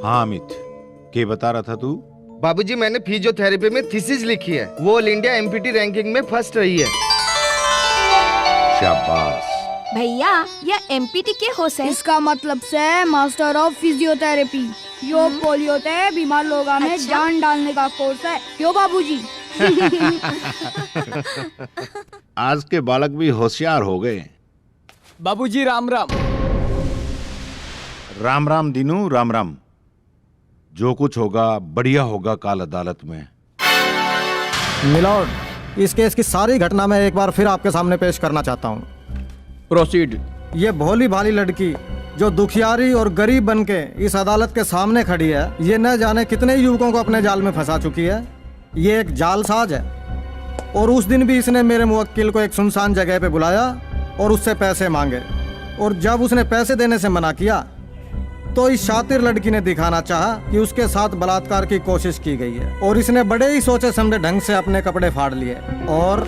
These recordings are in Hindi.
हाँ अमित, क्या बता रहा था तू? बाबूजी, मैंने फिजियोथेरेपी में थीसिस लिखी है। वो ऑल इंडिया एमपीटी रैंकिंग में फर्स्ट रही है। शाबाश। भैया, यह एमपीटी के होश है? इसका मतलब से master of physiotherapy. Yo polio ते बीमार लोगों में जान डालने का कोर्स है। यो बाबूजी। आज के बालक भी होशियार हो गए। बाबूजी राम राम। राम राम दीनू, राम राम। जो कुछ होगा बढ़िया होगा काल अदालत में। मिलॉर्ड, इस केस की सारी घटना मैं एक बार फिर आपके सामने पेश करना चाहता हूँ। प्रोसीड। ये भोली भाली लड़की जो दुखियारी और गरीब बन के इस अदालत के सामने खड़ी है, ये न जाने कितने युवकों को अपने जाल में फंसा चुकी है। ये एक जालसाज है। और उस दिन भी इसने मेरे मुवक्किल को एक सुनसान जगह पे बुलाया और उससे पैसे मांगे। और जब उसने पैसे देने से मना किया तो इस शातिर लड़की ने दिखाना चाहा कि उसके साथ बलात्कार की कोशिश की गई है। और इसने बड़े ही सोचे समझे ढंग से अपने कपड़े फाड़ लिए और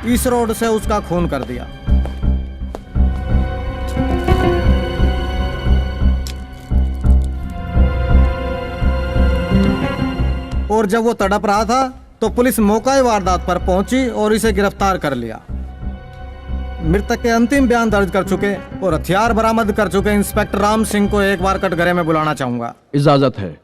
इस रोड से उसका खून कर दिया। और जब वो तड़प रहा था तो पुलिस मौका वारदात पर पहुंची और इसे गिरफ्तार कर लिया। मृतक के अंतिम बयान दर्ज कर चुके और हथियार बरामद कर चुके इंस्पेक्टर राम सिंह को एक बार कटघरे में बुलाना चाहूंगा। इजाजत है।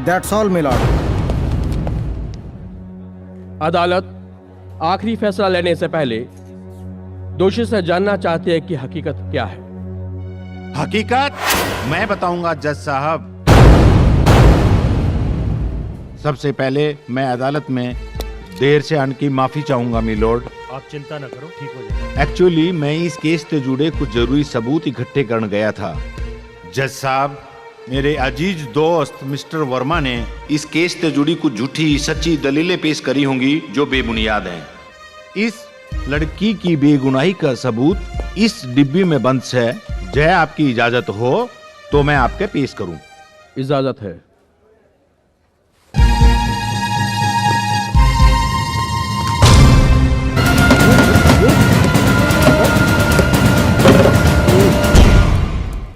That's all milord. अदालत आखिरी फैसला लेने से पहले दोषी से जानना चाहती है कि हकीकत क्या है। हकीकत मैं बताऊंगा जज साहब। सबसे पहले मैं अदालत में देर से आने की माफी चाहूंगा मिलोड। आप चिंता न करो, ठीक हो जाएगा। एक्चुअली मैं इस केस से जुड़े कुछ जरूरी सबूत इकट्ठे करने गया था। जज साहब, मेरे अजीज दोस्त मिस्टर वर्मा ने इस केस से जुड़ी कुछ झूठी सच्ची दलीलें पेश करी होंगी जो बेबुनियाद हैं। इस लड़की की बेगुनाही का सबूत इस डिब्बी में बंद है। जय आपकी इजाजत हो तो मैं आपके पेश करूं। इजाजत है।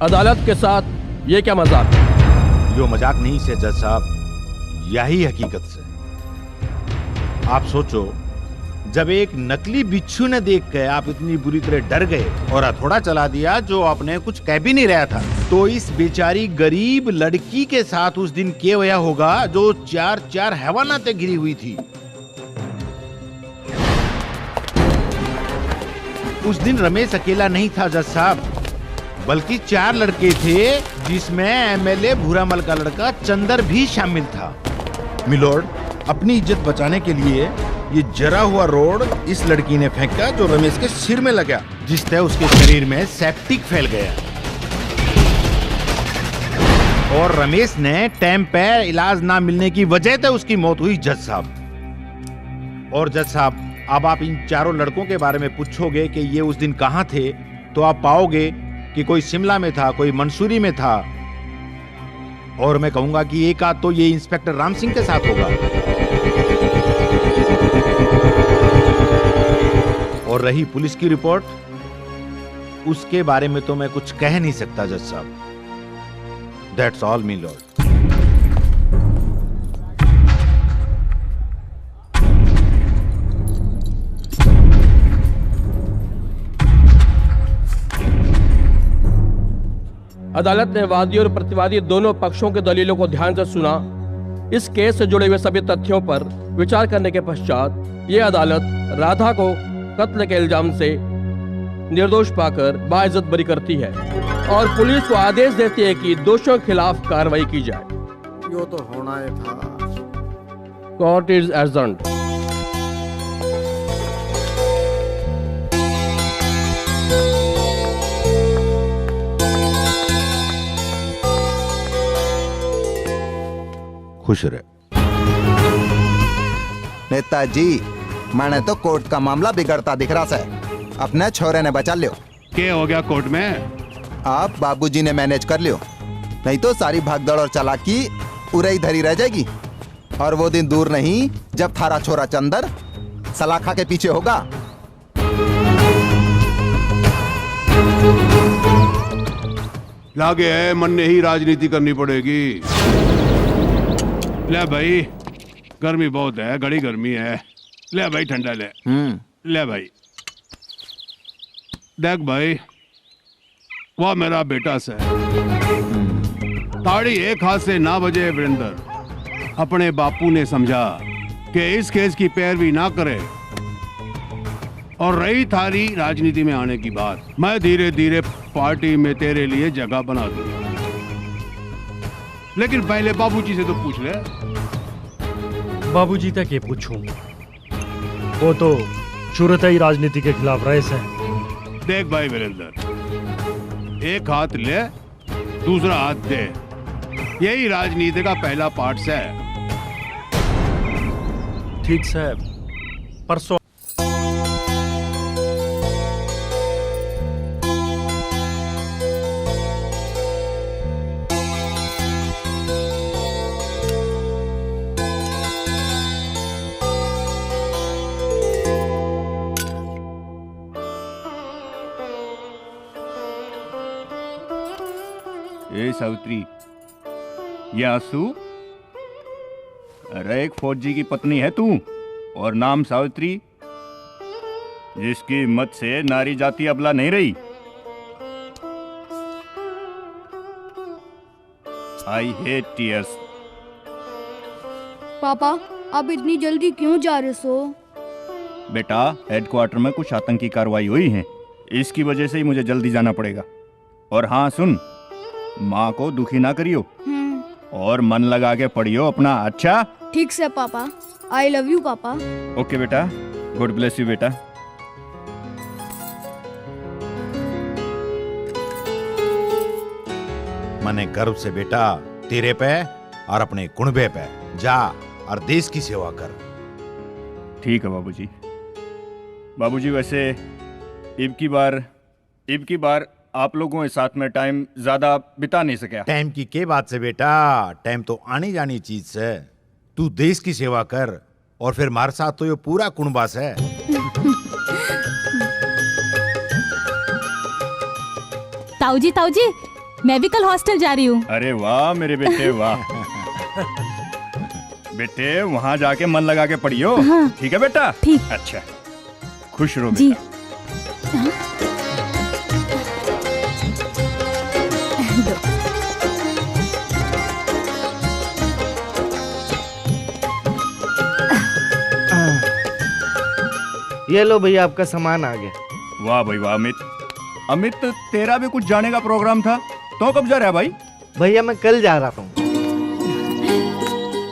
अदालत के साथ ये क्या मजाक है? जो मजाक नहीं से जज साहब, यही हकीकत से। आप सोचो, जब एक नकली बिच्छू ने देख के आप इतनी बुरी तरह डर गए और हथौड़ा चला दिया जो आपने कुछ कह भी नहीं रहा था, तो इस बेचारी गरीब लड़की के साथ उस दिन क्या हुआ होगा जो चार चार हैवानातें गिरी हुई थी। उस दिन रमेश अकेला नहीं था जज साहब, बल्कि 4 लड़के थे जिसमें एमएलए भूरामल का लड़का चंदर भी शामिल था। मिलोड, अपनी इज्जत बचाने के लिए ये जरा हुआ रोड इस लड़की ने फेंका जो रमेश के सिर में लगा, जिससे उसके शरीर में सेप्टिक फैल गया और रमेश ने टाइम पे इलाज ना मिलने की वजह से उसकी मौत हुई जज साहब। और जज साहब, अब आप इन चारों लड़कों के बारे में पूछोगे कि ये उस दिन कहां थे, तो आप पाओगे कि कोई शिमला में था, कोई मंसूरी में था, और मैं कहूंगा कि एक आध तो ये इंस्पेक्टर राम सिंह के साथ होगा। और रही पुलिस की रिपोर्ट, उसके बारे में तो मैं कुछ कह नहीं सकता जज साहब। That's all me Lord. अदालत ने वादी और प्रतिवादी दोनों पक्षों के दलीलों को ध्यान से सुना। इस केस से जुड़े हुए सभी तथ्यों पर विचार करने के पश्चात ये अदालत राधा को कत्ल के इल्जाम से निर्दोष पाकर बाइज्जत बरी करती है और पुलिस को आदेश देती है कि दोषियों के खिलाफ कार्रवाई की जाए। यो तो होना ही था। Court is adjourned. खुश रहे। नेताजी, मैंने तो कोर्ट का मामला बिगड़ता दिख रहा है। अपने छोरे ने बचा लियो। क्या हो गया कोर्ट में? आप बाबूजी ने मैनेज कर लियो, नहीं तो सारी भागदौड़ और चालाकी उरे ही धरी रह जाएगी। और वो दिन दूर नहीं जब थारा छोरा चंदर सलाखा के पीछे होगा। लागे है मन ने ही राजनीति करनी पड़ेगी। ले भाई, गर्मी बहुत है, घड़ी गर्मी है। ले भाई ठंडा ले। ले भाई, देख भाई, वह मेरा बेटा से ताड़ी एक हाथ से ना बजे। वीरेंद्र, अपने बापू ने समझा कि इस केस की पैरवी ना करे। और रही थारी राजनीति में आने की बात, मैं धीरे धीरे पार्टी में तेरे लिए जगह बना दूंगा। लेकिन पहले बाबूजी से तो पूछ ले। बाबूजी तक ये पूछूं, वो तो शुरू ही राजनीति के खिलाफ रहे से। देख भाई वीरेंद्र, एक हाथ ले, दूसरा हाथ दे। यही राजनीति का पहला पार्ट है। ठीक साहब, परसों ए सावित्री, ये आंसू? अरे एक फौजी की पत्नी है तू, और नाम सावित्री, जिसकी हिम्मत से नारी जाति अबला नहीं रही। I hate tears. पापा, आप इतनी जल्दी क्यों जा रहे सो? बेटा, हेडक्वार्टर में कुछ आतंकी कार्रवाई हुई है, इसकी वजह से ही मुझे जल्दी जाना पड़ेगा। और हाँ सुन, माँ को दुखी ना करियो और मन लगा के पढ़ियो अपना। अच्छा? ठीक से पापा। आई लव यू पापा। ओके बेटा, गॉड ब्लेस यू बेटा। मने गर्व से बेटा तेरे पे और अपने कुणबे पे जा और देश की सेवा कर। ठीक है बाबूजी। बाबूजी, वैसे इब की बार आप लोगों के साथ में टाइम ज्यादा बिता नहीं सका। टाइम की के बात से बेटा, टाइम तो आनी जानी चीज है। तू देश की सेवा कर और फिर हमारे साथ तो ये पूरा कुणबास है। ताऊजी, मैं भी कल हॉस्टल जा रही हूँ। अरे वाह मेरे बेटे, वाह। बेटे, वहाँ जाके मन लगा के पढ़ियो। हाँ। ठीक है बेटा? ठीक। अच्छा, खुश रहो जी। बेटा। हाँ। ये लो भैया, आपका सामान आ गया। वाह भाई वाह। अमित, तेरा भी कुछ जाने का प्रोग्राम था, तो कब जा रहा है भाई? भैया मैं कल जा रहा हूँ।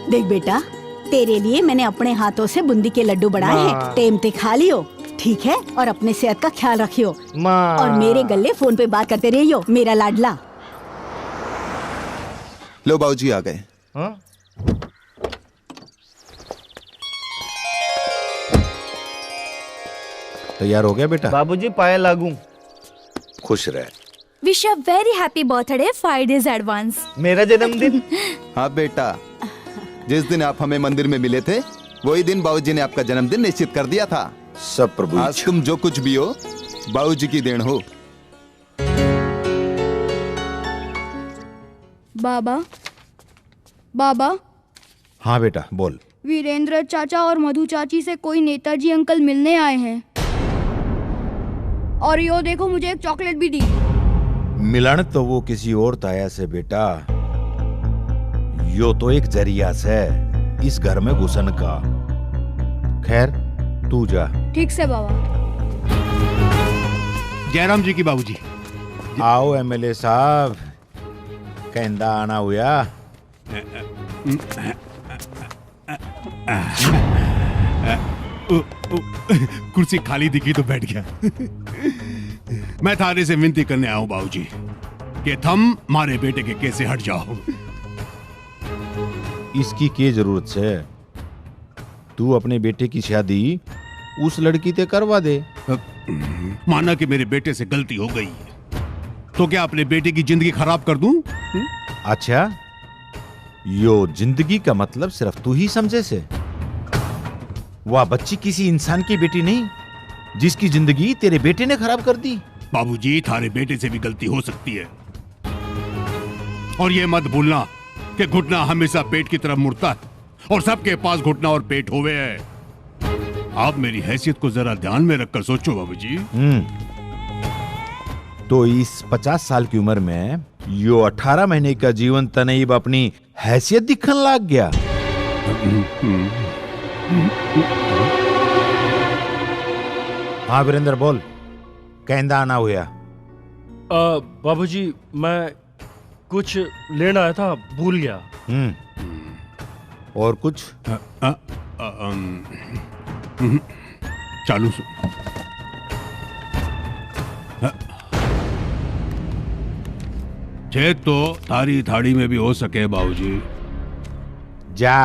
देख बेटा, तेरे लिए मैंने अपने हाथों से बूंदी के लड्डू बनाए हैं, टेम ते खा लियो, ठीक है? और अपने सेहत का ख्याल रखियो। और मेरे गले फोन पे बात करते रहियो, मेरा लाडला। लो बाबूजी आ गए। हाँ? तैयार हो गया बेटा? बाबूजी पाए लागू। खुश रहे। Wish a very happy birthday 5 days advance. मेरा जन्मदिन? हाँ बेटा, जिस दिन आप हमें मंदिर में मिले थे वही दिन बाबूजी ने आपका जन्मदिन निश्चित कर दिया था। सब प्रभु। आज तुम जो कुछ भी हो, बाबूजी की देन हो। बाबा। हाँ बेटा बोल। वीरेंद्र चाचा और मधु चाची से कोई नेताजी अंकल मिलने आए हैं, और यो देखो मुझे एक चॉकलेट भी दी। मिलन तो वो किसी और ताया से बेटा, यो तो एक जरिया से इस घर में घुसन का। खैर तू जा। ठीक से बाबा। जयराम जी की बाबूजी। आओ एमएलए साहब, कहंदा आना हुआ। कुर्सी खाली दिखी तो बैठ गया। मैं थारे से विनती करने आया हूं बाबूजी कि थम मारे बेटे के केस से हट जाओ। इसकी क्या जरूरत है? तू अपने बेटे की शादी उस लड़की से करवा दे। माना कि मेरे बेटे से गलती हो गई है, तो क्या अपने बेटे की जिंदगी खराब कर दूं? अच्छा, यो जिंदगी का मतलब सिर्फ तू ही समझे से? वह बच्ची किसी इंसान की बेटी नहीं जिसकी जिंदगी तेरे बेटे ने खराब कर दी। बाबूजी, थारे बेटे से भी गलती हो सकती है, और ये मत भूलना कि घुटना हमेशा पेट की तरफ मुड़ता है, और सबके पास घुटना और पेट होवे है। आप मेरी हैसियत को जरा ध्यान में रखकर सोचो बाबूजी। तो इस 50 साल की उम्र में यो 18 महीने का जीवन तनईब अपनी हैसियत दिखन लग गया। हाँ वीरेंद्र, बोल, कहना आना हुआ। बाबूजी, मैं कुछ लेना आया था, भूल गया। और कुछ? चालू छेद तो थारी थाड़ी में भी हो सके बाबूजी। जा,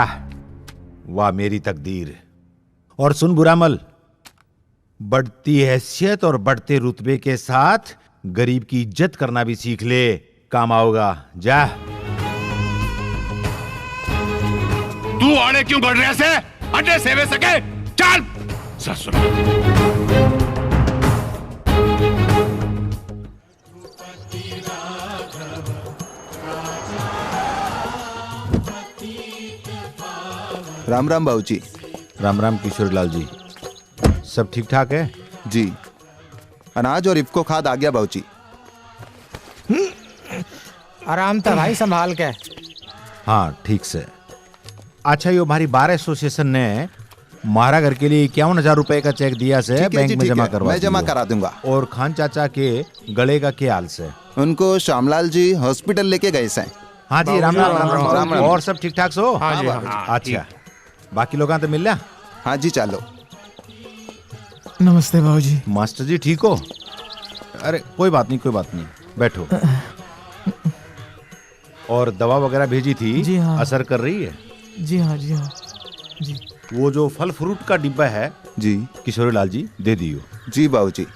वाह मेरी तकदीर। और सुन बुरामल, बढ़ती हैसियत और बढ़ते रुतबे के साथ गरीब की इज्जत करना भी सीख ले, काम आओगा। जा। तू आड़े क्यों गढ़ रहे से? अड्डे सेवे सके, चल ससुरा। राम राम बाबूजी। राम राम किशोरीलाल जी, सब ठीक ठाक है? जी, अनाज और इफ्को खाद आ गया बाबूजी। आराम था भाई, संभाल के। हाँ ठीक से। अच्छा, ये हमारी बार एसोसिएशन ने मारा घर के लिए 51,000 रुपए का चेक दिया से बैंक में जमा करवा, मैं जमा करा दूंगा। और खान चाचा के गले का क्या हाल से? उनको श्यामलाल जी हॉस्पिटल लेके गए से। हाँ जी, राम राम, राम राम। और सब ठीक ठाक सो? हाँ जी, अच्छा, बाकी लोग तो मिल रहा? हाँ जी, चलो। नमस्ते बाबूजी। मास्टर जी ठीक हो? अरे कोई बात नहीं, कोई बात नहीं, बैठो। और दवा वगैरह भेजी थी? जी हाँ। असर कर रही है? जी हाँ, जी हाँ जी। वो जो फल फ्रूट का डिब्बा है जी किशोरीलाल जी दे दियो। जी बाबूजी।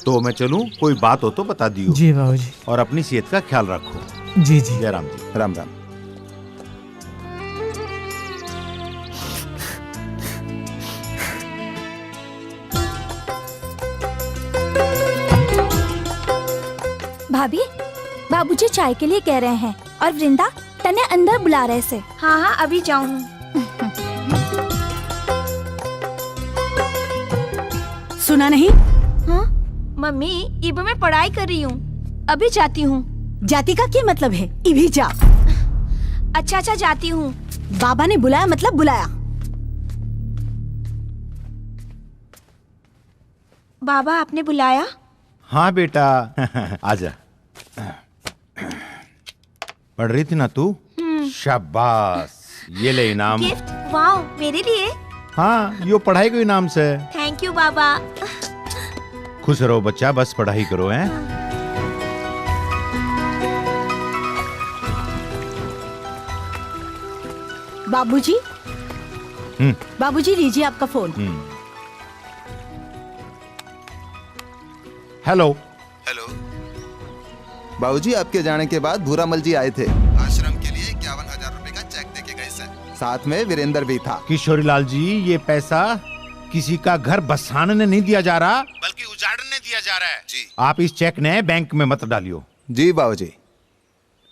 तो मैं चलूं? कोई बात हो तो बता दियो। जी बाबूजी। और अपनी सेहत का ख्याल रखो। जी जी। जय राम जी। राम राम। भाभी, बाबूजी चाय के लिए कह रहे हैं और वृंदा तने अंदर बुला रहे से। हाँ हाँ, अभी जाऊँ। सुना नहीं? हाँ मम्मी, इब मैं पढ़ाई कर रही हूँ, अभी जाती हूँ। जाति का क्या मतलब है? इभी जा। अच्छा अच्छा, जाती हूँ। बाबा ने बुलाया मतलब बुलाया। बाबा, आपने बुलाया? हाँ बेटा, आजा। पढ़ रही थी ना तू? शाबाश, ये ले इनाम। गिफ्ट? वाओ, मेरे लिए? हाँ, यो पढ़ाई को इनाम से। थैंक यू बाबा। खुश रहो बच्चा, बस पढ़ाई करो। हैं? बाबूजी, बाबूजी लीजिए आपका फोन। हेलो। हेलो बाबूजी, आपके जाने के बाद भूरामल जी आए थे। आश्रम के लिए 51,000 रुपए का चेक देके गए सर। साथ में वीरेंद्र भी था। किशोरीलाल जी, ये पैसा किसी का घर बसाने नहीं दिया जा रहा, बल्कि उजाड़ने दिया जा रहा है। जी। आप इस चेक ने बैंक में मत डालियो। जी बाबूजी।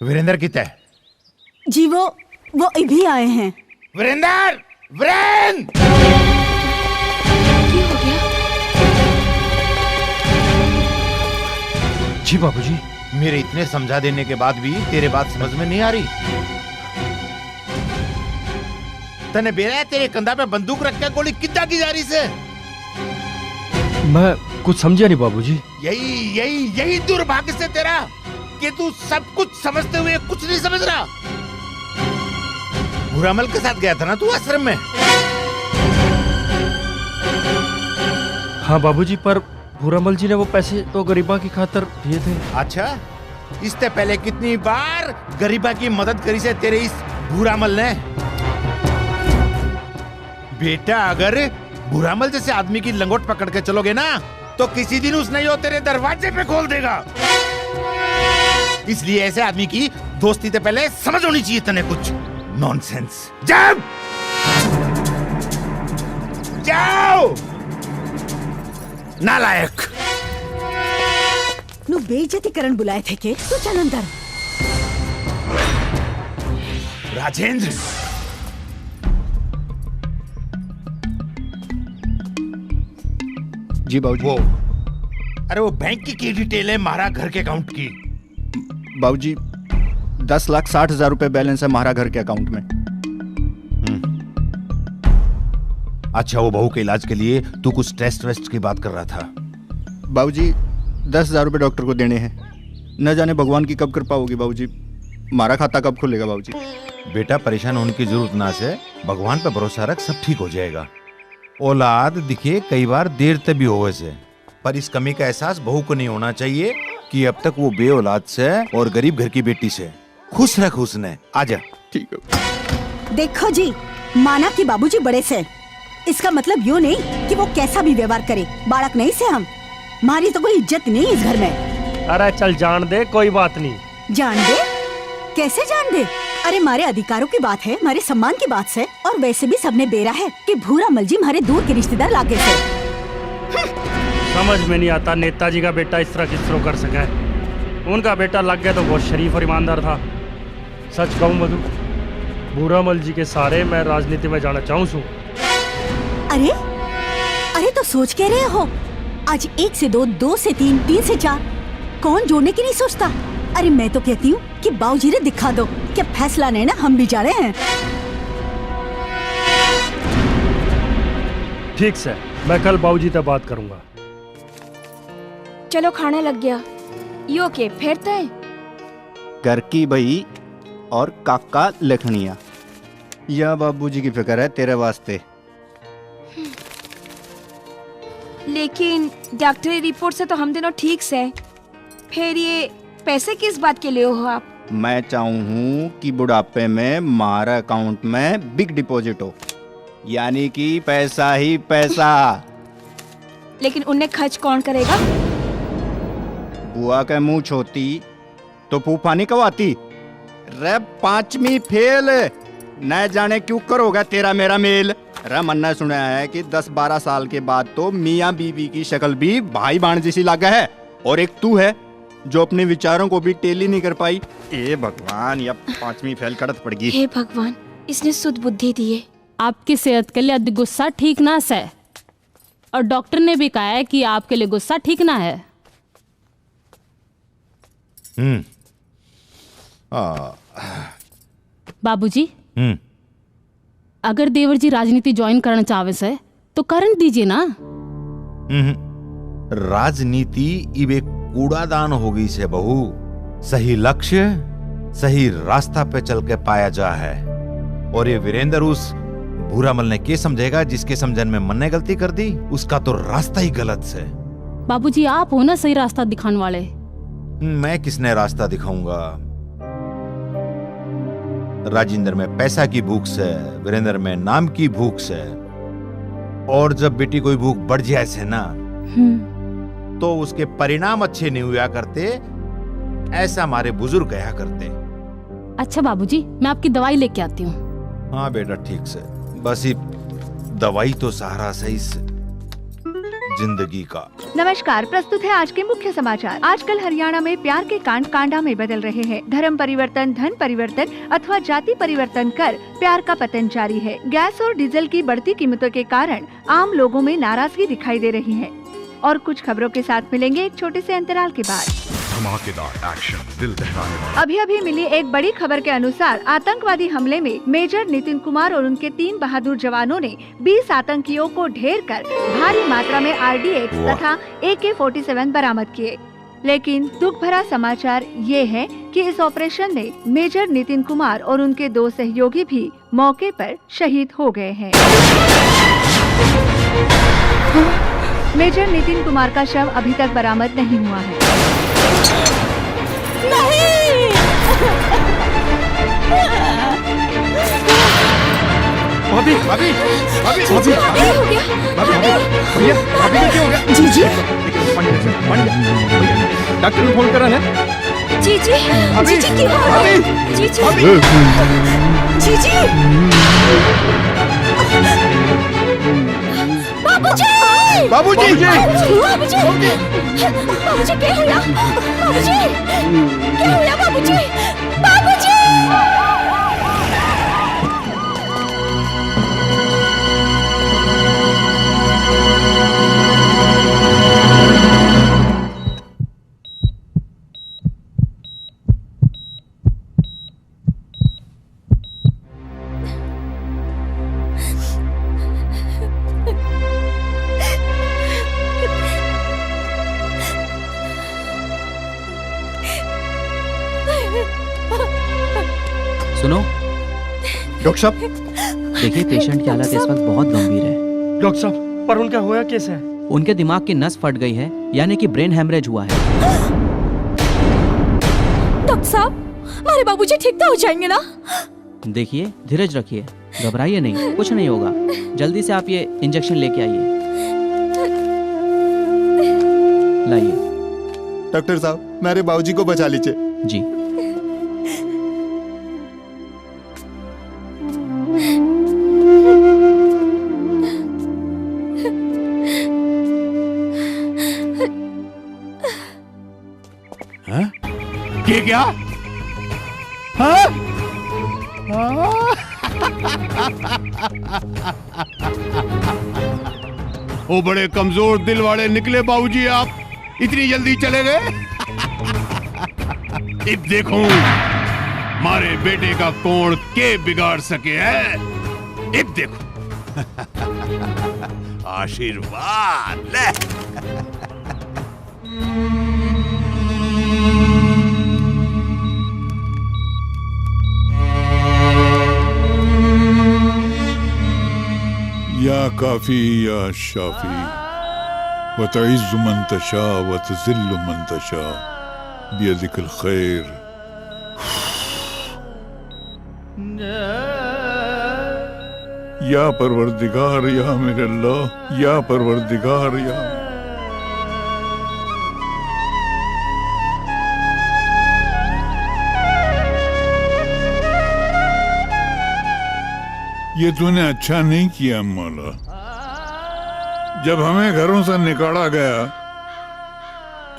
वीरेंद्र कितने? जी वो अभी आए हैं। वीरेंद्र, वीरेंद्र! जी बाबूजी। मेरे इतने समझा देने के बाद भी तेरे बात समझ में नहीं आ रही। तने बेरा तेरे कंधा पे बंदूक रख के गोली कितना की जा रही से? मैं कुछ समझा नहीं बाबूजी। यही दुर्भाग्य से तेरा कि तू सब कुछ समझते हुए कुछ नहीं समझ रहा। भूरामल के साथ गया था ना तू आश्रम में? हाँ बाबूजी, पर भूरामल जी ने वो पैसे तो गरीबा की खातिर दिए थे। अच्छा, इससे पहले कितनी बार गरीबा की मदद करी से तेरे इस भूरामल ने? बेटा, अगर भूरामल जैसे आदमी की लंगोट पकड़ के चलोगे ना तो किसी दिन उसने यो तेरे दरवाजे पे खोल देगा। इसलिए ऐसे आदमी की दोस्ती से पहले समझ होनी चाहिए तने कुछ। नॉनसेंस। जाओ नालायक। नु बेइज्जती करन बुलाए थे के तू चल अंदर। राजेंद्र जी बाबूजी। वो बैंक की डिटेल है हमारा घर के अकाउंट की। बाबूजी 10,60,000 रुपए बैलेंस है हमारा घर के अकाउंट में। अच्छा, वो बहू के इलाज के लिए तू कुछ टेस्ट वेस्ट की बात कर रहा था। बाबूजी 10,000 रुपए डॉक्टर को देने हैं। न जाने भगवान की कब कृपा होगी बाबूजी, हमारा खाता कब खुलेगा बाबूजी। बेटा परेशान होने की जरूरत ना से, भगवान पर भरोसा रख, सब ठीक हो जाएगा। औलाद दिखे कई बार देर तक भी होवे से, पर इस कमी का एहसास बहू को नहीं होना चाहिए कि अब तक वो बे औलाद से और गरीब घर की बेटी से खुश रख उसने। आजा। ठीक है। देखो जी, माना कि बाबूजी बड़े से, इसका मतलब यो नहीं कि वो कैसा भी व्यवहार करे। बालक नहीं से हम, हमारी तो कोई इज्जत नहीं इस घर में। अरे चल जान दे, कोई बात नहीं। जान दे? कैसे जान दे? अरे हमारे अधिकारों की बात है, हमारे सम्मान की बात है। और वैसे भी सबने बेरा है कि भूरामल जी हमारे दूर के रिश्तेदार लागे से। समझ में नहीं आता नेताजी का बेटा इस तरह किस तरह कर सका है। उनका बेटा लग गया तो बहुत शरीफ और ईमानदार था। सच कहूँ मधु, भूरामल जी के सारे मैं राजनीति में जाना चाहूँ सू। अरे अरे तो सोच कह रहे हो, आज 1 से 2, 2 से 3, 3 से 4, कौन जोड़ने की नहीं सोचता। अरे मैं तो कहती हूँ कि बाबूजी ने दिखा दो कि फैसला लेना हम भी जा रहे हैं। ठीक से, मैं कल बाबूजी से बात करूंगा। चलो खाना लग गया। यो के फिर तय घर की बही और काका लखनिया, यह बाबूजी की फिक्र है तेरे वास्ते। लेकिन डॉक्टरी रिपोर्ट से तो हम दोनों ठीक से, फिर ये पैसे किस बात के लिए हो आप? मैं चाहूँ कि बुढ़ापे में हमारा अकाउंट में बिग डिपॉजिट हो, यानी कि पैसा ही पैसा। लेकिन उन्हें खर्च कौन करेगा? बुआ के मुंह छोती तो फूफा नहीं कवाती। रे 5वीं फेल, न जाने क्यों करोगा तेरा मेरा मेल। रे मन्ना सुना है कि 10-12 साल के बाद तो मियाँ बीवी की शक्ल भी भाई बहन जैसी लगा है, और एक तू है जो अपने विचारों को भी टेली नहीं कर पाई। ए भगवान, या 5वीं फेल कड़त पड़ गई। हे भगवान, इसने शुद्ध बुद्धि दी है। आपकी सेहत के लिए अति गुस्सा ठीक ना है, और डॉक्टर ने भी कहा है कि आपके लिए गुस्सा ठीक ना है। बाबूजी, अगर देवर जी राजनीति ज्वाइन करना चाहे से तो करने दीजिए ना। राजनीति इब एक कूड़ादान हो गई से बहू। सही लक्ष्य सही रास्ता पे चल के पाया जा है, और ये वीरेंद्र उस भूरामल ने क्या समझेगा जिसके समझन में मन ने गलती कर दी। उसका तो रास्ता ही गलत से। बाबूजी, आप हो ना सही रास्ता दिखाने वाले। मैं किसने रास्ता दिखाऊंगा? राजेंद्र में पैसा की भूख से, वीरेंद्र में नाम की भूख से, और जब बेटी कोई भूख बढ़ जाए से ना तो उसके परिणाम अच्छे नहीं हुआ करते, ऐसा हमारे बुजुर्ग कहा करते। अच्छा बाबूजी, मैं आपकी दवाई लेके आती हूँ। हाँ बेटा, ठीक से। बस ये दवाई तो सहारा सही से जिंदगी का। नमस्कार, प्रस्तुत है आज के मुख्य समाचार। आजकल हरियाणा में प्यार के कांड कांडा में बदल रहे हैं। धर्म परिवर्तन, धन परिवर्तन अथवा जाति परिवर्तन कर प्यार का पतन जारी है। गैस और डीजल की बढ़ती कीमतों के कारण आम लोगों में नाराजगी दिखाई दे रही है। और कुछ खबरों के साथ मिलेंगे एक छोटे से अंतराल के बाद। धमाकेदार एक्शन, दिल दहलाने वाला। अभी मिली एक बड़ी खबर के अनुसार आतंकवादी हमले में मेजर नितिन कुमार और उनके 3 बहादुर जवानों ने 20 आतंकियों को ढेर कर भारी मात्रा में RDX तथा AK-47 बरामद किए। लेकिन दुख भरा समाचार ये है कि इस ऑपरेशन में मेजर नितिन कुमार और उनके 2 सहयोगी भी मौके पर शहीद हो गए हैं। मेजर नितिन कुमार का शव अभी तक बरामद नहीं हुआ है। भाभी भाभी भाभी जीजी क्या हो गया? भैया भाभी को क्या हो गया? जीजी डॉक्टर ने फोन करा ना। जीजी अभी, जीजी क्या हो अभी, गया? जीजी अभी। जीजी बाबूजी बाबूजी बाबूजी बाबूजी क्या हुआ? बाबूजी क्या हुआ? बाबूजी बाबूजी सुनो डॉक्टर साहब, देखिए पेशेंट की हालत इस वक्त बहुत गंभीर है। डॉक्टर साहब, पर उनका हुआ कैसे है? उनके दिमाग की नस फट गई है, यानी कि ब्रेन हेमरेज हुआ है। डॉक्टर साहब हमारे बाबूजी ठीक तो हो जाएंगे ना? देखिए धीरज रखिए, घबराइए नहीं, कुछ नहीं होगा। जल्दी से आप ये इंजेक्शन लेके आइए। लाइए। डॉक्टर साहब, मेरे बाबूजी को बचा लीजिए। जी। ये क्या? हाँ? वो बड़े कमजोर दिल वाले निकले बाबूजी, आप इतनी जल्दी चले गए। अब देखो मारे बेटे का कौन के बिगाड़ सके है। अब देखो आशीर्वाद ले। या काफी या शाफी वतइज़्ज़ु मन तशा वतज़िल्लु मन तशा बियदिकल खैर। या परवरदिगार, या मेरे अल्लाह, या परवरदिगार, या ये तूने अच्छा नहीं किया मौला। जब हमें घरों से निकाला गया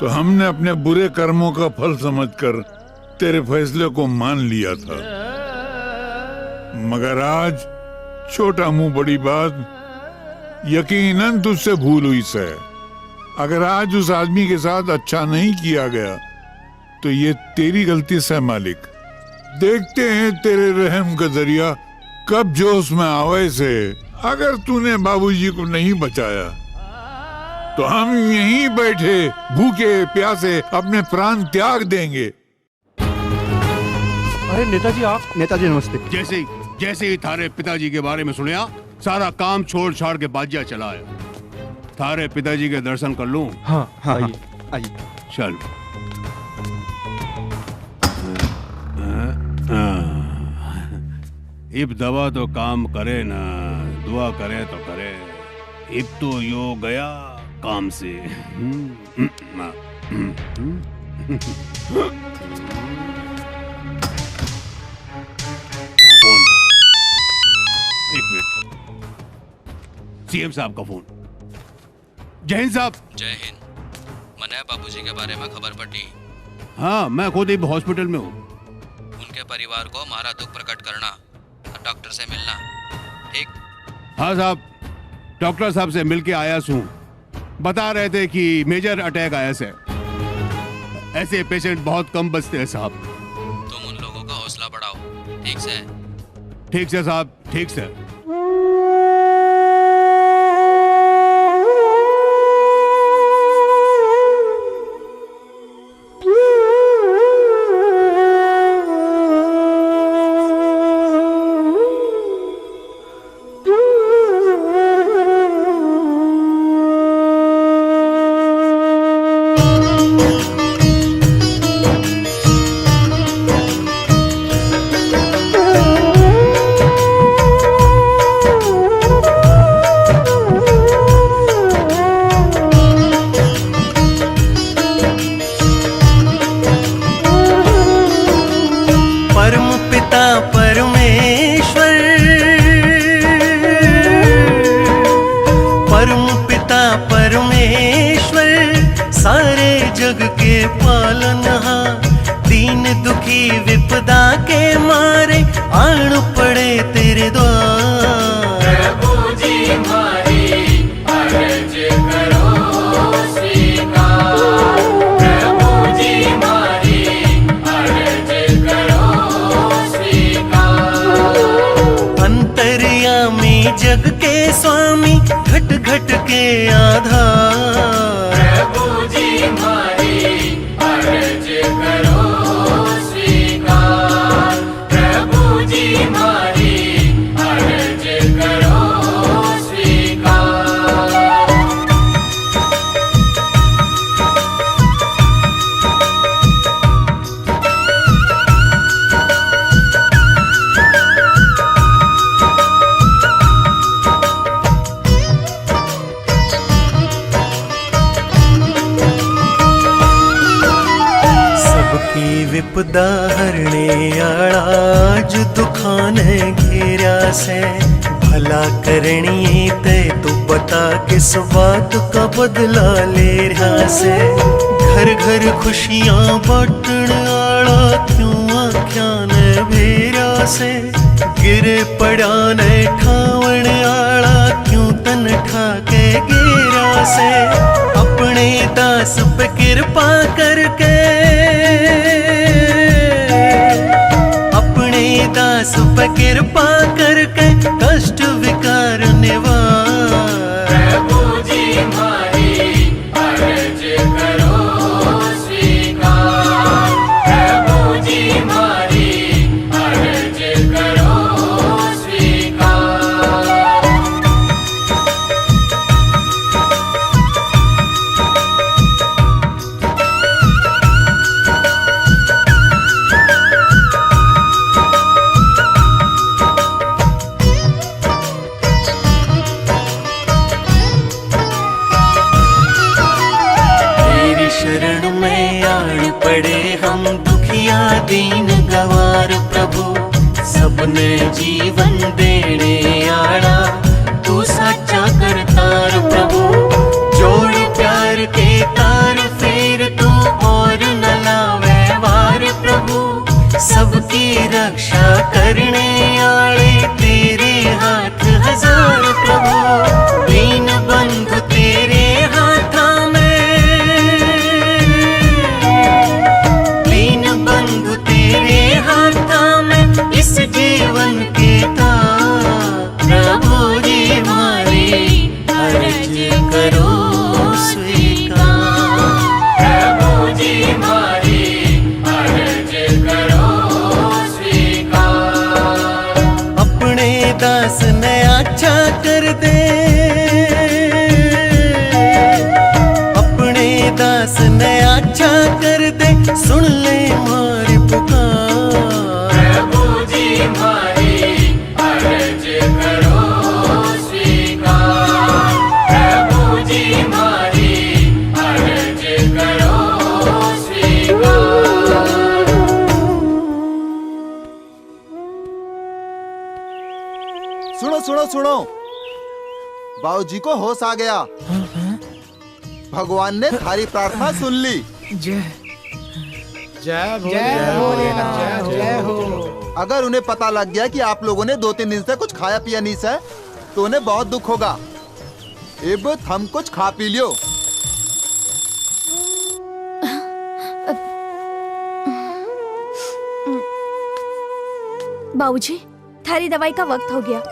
तो हमने अपने बुरे कर्मों का फल समझकर तेरे फैसले को मान लिया था, मगर आज छोटा मुंह बड़ी बात, यकीनन तुझसे भूल हुई से। अगर आज उस आदमी के साथ अच्छा नहीं किया गया तो ये तेरी गलती से मालिक। देखते हैं तेरे रहम का जरिया कब जोश में आवे से। अगर तूने बाबूजी को नहीं बचाया तो हम यहीं बैठे भूखे प्यासे अपने प्राण त्याग देंगे। अरे नेताजी आप। नेताजी नमस्ते। जैसे ही थारे पिताजी के बारे में सुनिया, सारा काम छोड़ छाड़ के बाजिया चला आया। थारे पिताजी के दर्शन कर लूं? हाँ हाँ आइए। चल। इब दवा तो काम करे ना, दुआ करे तो करे। इब तो यो गया काम से। फोन। एक मिनट, सीएम साहब का फोन। जय हिंद साहब। जय हिंद। मने बाबूजी के बारे में खबर पड़ी? हाँ, मैं खुद ही हॉस्पिटल में हूँ। उनके परिवार को हमारा दुख प्रकट करना, डॉक्टर से मिलना, ठीक? हाँ साहब, डॉक्टर साहब से मिलके आया हूँ। बता रहे थे कि मेजर अटैक आया से। ऐसे पेशेंट बहुत कम बचते हैं साहब। तुम उन लोगों का हौसला बढ़ाओ, ठीक से? ठीक से साहब, ठीक से। सारे जग के पालनहार, दीन दुखी विपदा के मारे आण पड़े तेरे द्वार। प्रभु जी हमारी अर्ज करो स्वीकार, प्रभु जी हमारी अर्ज करो स्वीकार। अंतर्यामी जग के स्वामी, घट घट के आधार, प्रभु जी हमारी अर्ज करो स्वीकार, प्रभु जी हमारी अर्ज करो स्वीकार। विपदा हरने आड़ा जो दुखान घेरा से, भला करनी ते तू बता किस बात का बदला ले रहा से। घर घर खुशियां बांटन आड़ा क्यों आख्या न भेरा से, गिरे पड़ा न ठावण आड़ा क्यों तन ठाके गेरा से। अपने दास पे कृपा करके, दास पे कृपा करके कष्ट विकार निवार। प्रभु जी हमारी अर्ज करो स्वीकार, प्रभु जी हमारी अर्ज करो स्वीकार। शरण में आड़ पड़े हम दुखिया दीन गवार। प्रभु सबने जीवन देने आड़ा तू साचा करतार। प्रभु जोड़ प्यार के तार फेर तू और न लावे वार। प्रभु सबकी रक्षा करने आड़े तेरे हाथ हजार। प्रभु दीन बंधु तेरे हाथा में, इस जीवन के तार। प्रभु जी हमारी अर्ज करो स्वीकार, प्रभु जी हमारी अर्ज करो स्वीकार। अपने दास ने अच्छा कर दे, अपने दास ने अच्छा कर दे, सुन ले हमारी पुकार। हमारी अर्ज करो स्वीकार, प्रभु जी हमारी अर्ज करो स्वीकार। सुनो सुनो सुनो, बाबूजी को होश आ गया। भगवान ने थारी प्रार्थना सुन ली। जय जय भोलेनाथ, जय हो। अगर उन्हें पता लग गया कि आप लोगों ने 2-3 दिन से कुछ खाया पिया नहीं है तो उन्हें बहुत दुख होगा। अब हम कुछ खा पी लियो। बाबूजी, थारी दवाई का वक्त हो गया।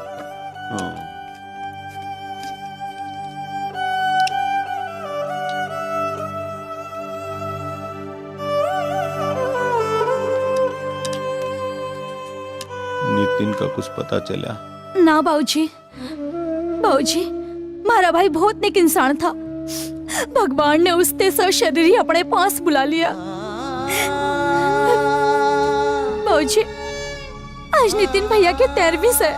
नितिन का कुछ पता चला? ना बाबूजी, बाबूजी मारा भाई बहुत नेक इंसान था। भगवान ने उसके सब शरीर ही अपने पास बुला लिया। बाबूजी, आज नितिन भैया के 13वीं से।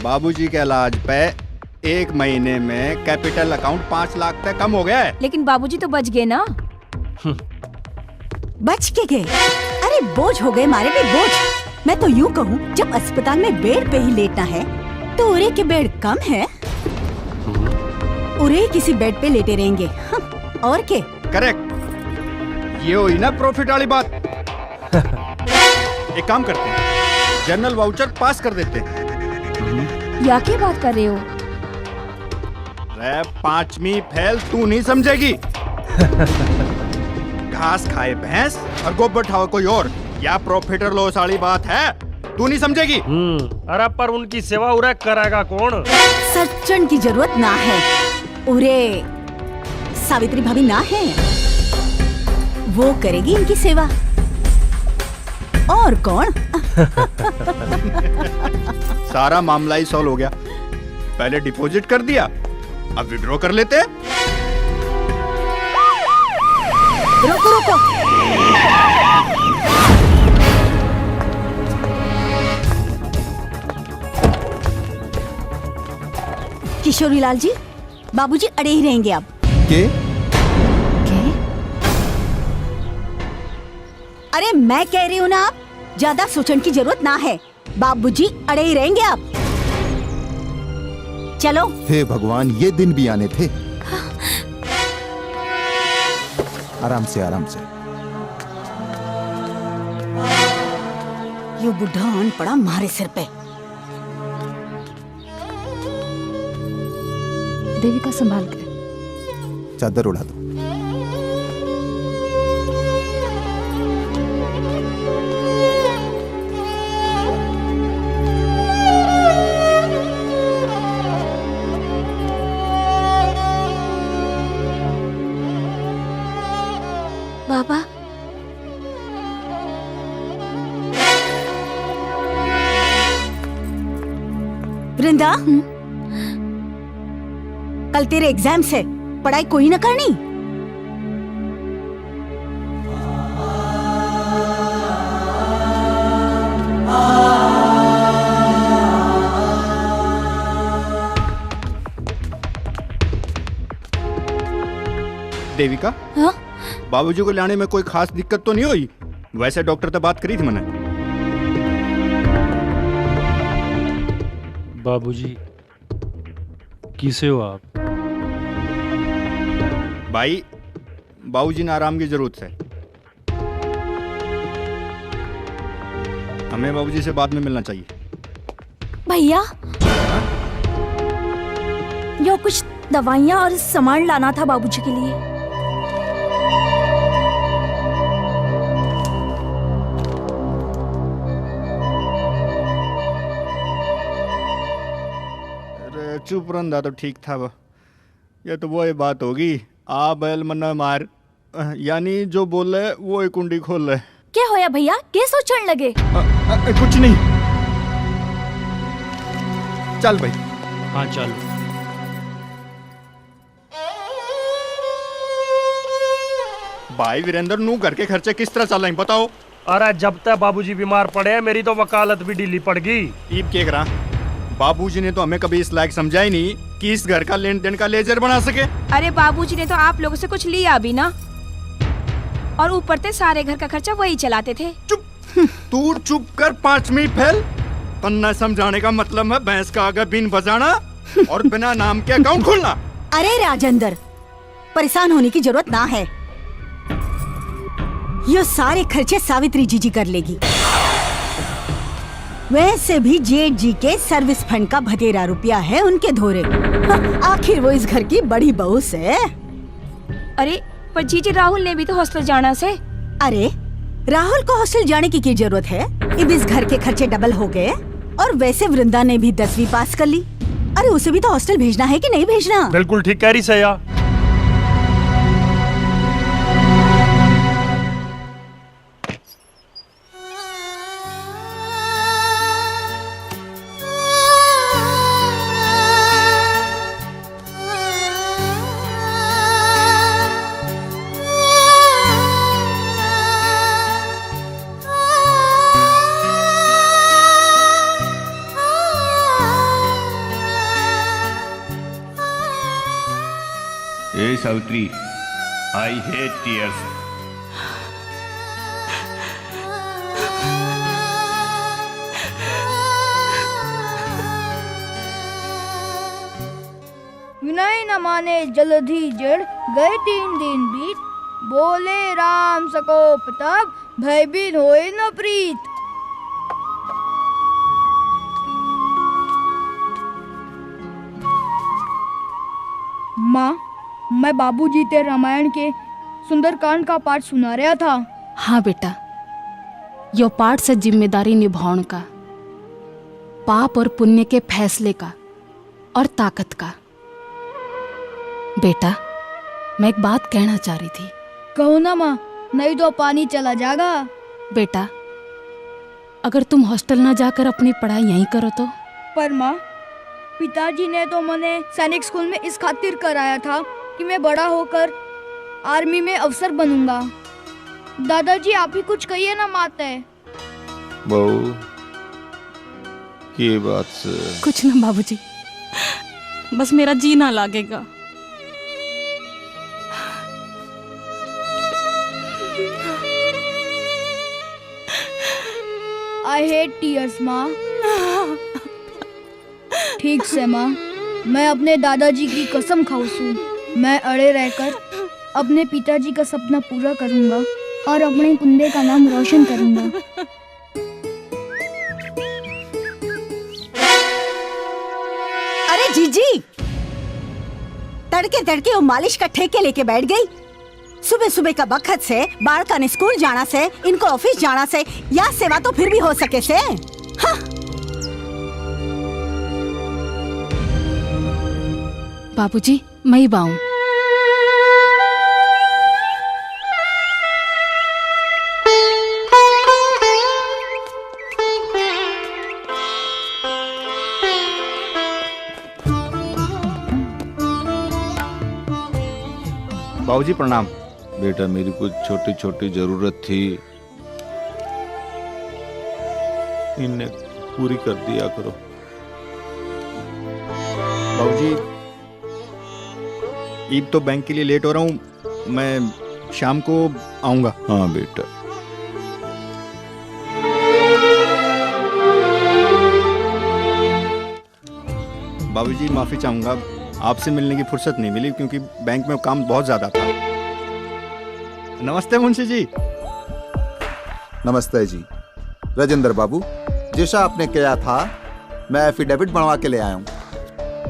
बाबूजी के इलाज पे 1 महीने में कैपिटल अकाउंट 5 लाख तक कम हो गया है। लेकिन बाबूजी तो बच गए ना। बच के गए? अरे बोझ हो गए मारे भी बोझ। मैं तो यूँ कहूँ, जब अस्पताल में बेड पे ही लेटना है तो उरे के बेड कम है? उरे किसी बेड पे लेटे रहेंगे। और के? करेक्ट, ये हुई ना प्रॉफिट वाली बात। एक काम करते हैं, जनरल वाउचर पास कर देते हैं। या क्या बात कर रहे हो? रे पांचवी फेल तू नहीं समझेगी। घास खाए भैंस और गोबर ठाओ कोई और, या प्रॉफिटर लॉस वाली बात है, तू नहीं समझेगी। अरे पर उनकी सेवा उरे करेगा कौन? सच्चन की जरूरत ना है, उरे सावित्री भाभी ना है, वो करेगी इनकी सेवा। और कौन? सारा मामला ही सॉल्व हो गया। पहले डिपॉजिट कर दिया, अब विड्रॉ कर लेते हैं। रुको रुको, किशोरी लाल जी, बाबूजी अड़े ही रहेंगे अब। के? अरे मैं कह रही हूँ ना, आप ज्यादा सोचने की जरूरत ना है, बाबूजी अड़े ही रहेंगे अब। चलो। हे भगवान, ये दिन भी आने थे। आराम से आराम से। ये बुढ़ा आन पड़ा मारे सिर पे। देविका संभाल के। चादर उड़ा दो। बाबा, वृंदा, कल तेरे एग्जाम से पढ़ाई कोई ना करनी? देविका, हाँ? बाबूजी को लाने में कोई खास दिक्कत तो नहीं हुई? वैसे डॉक्टर से बात करी थी मैंने। बाबूजी किसे हो आप? भाई, बाबूजी ने आराम की जरूरत है, हमें बाबूजी से बाद में मिलना चाहिए। भैया, यो कुछ दवाइयाँ और सामान लाना था बाबूजी के लिए। चुप रंदा तो ठीक था। ये तो वो बात होगी, आ बैल मन्ना मार, यानी जो बोल रहे वो एक कुंडी खोल रहे। क्या होया भैया, क्या सोचने लगे? कुछ नहीं, चल भाई। हाँ चल। भाई वीरेंद्र, नू घर के खर्चे किस तरह चल रहे बताओ? अरे जब तक बाबूजी बीमार पड़े मेरी तो वकालत भी ढीली पड़ गई। ईब के करा, बाबूजी ने तो हमें कभी इस लायक समझा ही नहीं कि इस घर का लेन देन का लेजर बना सके। अरे बाबूजी ने तो आप लोगों से कुछ लिया भी ना, और ऊपर से सारे घर का खर्चा वही चलाते थे। चुप, तू चुप कर। पांचवी फेल, पन्ना समझाने का मतलब है भैंस का आगे बीन बजाना और बिना नाम के अकाउंट खोलना। अरे राजेंद्र, परेशान होने की जरूरत ना है, ये सारे खर्चे सावित्री जीजी कर लेगी। वैसे भी जेठ जी के सर्विस फंड का बतेरा रुपया है उनके धोरे। आखिर वो इस घर की बड़ी बहू से। अरे पर जीजी, राहुल ने भी तो हॉस्टल जाना से। अरे राहुल को हॉस्टल जाने की क्या जरूरत है? अब इस घर के खर्चे डबल हो गए। और वैसे वृंदा ने भी 10वीं पास कर ली, अरे उसे भी तो हॉस्टल भेजना है कि नहीं भेजना? बिल्कुल ठीक कह रही सया। Hey Savitri, I hate tears. सुनाई न माने जलधि जड़, गए 3 दिन बीत, बोले राम सकोप तब, भयभीत होए न प्रीत। माँ, मैं बाबूजी ते रामायण के सुंदरकांड का पाठ सुना रहा था। हाँ बेटा, यो पाठ से जिम्मेदारी निभाने का, पाप और पुण्य के फैसले का और ताकत का। बेटा, मैं एक बात कहना चाह रही थी। कहो ना माँ, नहीं तो पानी चला जाएगा। बेटा, अगर तुम हॉस्टल ना जाकर अपनी पढ़ाई यहीं करो तो? पर माँ, पिताजी ने तो मैंने सैनिक स्कूल में इस खातिर कराया था कि मैं बड़ा होकर आर्मी में अफसर बनूंगा। दादाजी आप ही कुछ कहिए ना माते। बहू, ये बात से कुछ ना बाबूजी, बस मेरा जी ना लागेगा। I hate tears माँ। ठीक से माँ, मैं अपने दादाजी की कसम खाऊं, मैं अड़े रहकर अपने पिताजी का सपना पूरा करूंगा और अपने कुंदे का नाम रोशन करूंगा। अरे जीजी, तड़के तड़के वो मालिश का ठेके लेके बैठ गई। सुबह सुबह का बखत से बालका ने स्कूल जाना से, इनको ऑफिस जाना से, या सेवा तो फिर भी हो सके से। हाँ। बाबूजी, मैं ही बाऊं। बाबूजी प्रणाम। बेटा, मेरी कुछ छोटी छोटी जरूरत थी, इन्हें पूरी कर दिया करो। बाबूजी, ईद तो बैंक के लिए लेट हो रहा हूँ, मैं शाम को आऊँगा। हाँ बेटा। बाबूजी माफ़ी चाहूँगा, आपसे मिलने की फुर्सत नहीं मिली क्योंकि बैंक में काम बहुत ज़्यादा था। नमस्ते मुंशी जी। नमस्ते जी। राजेंद्र बाबू, जैसा आपने किया था मैं एफिडेविट बनवा के ले आया हूँ।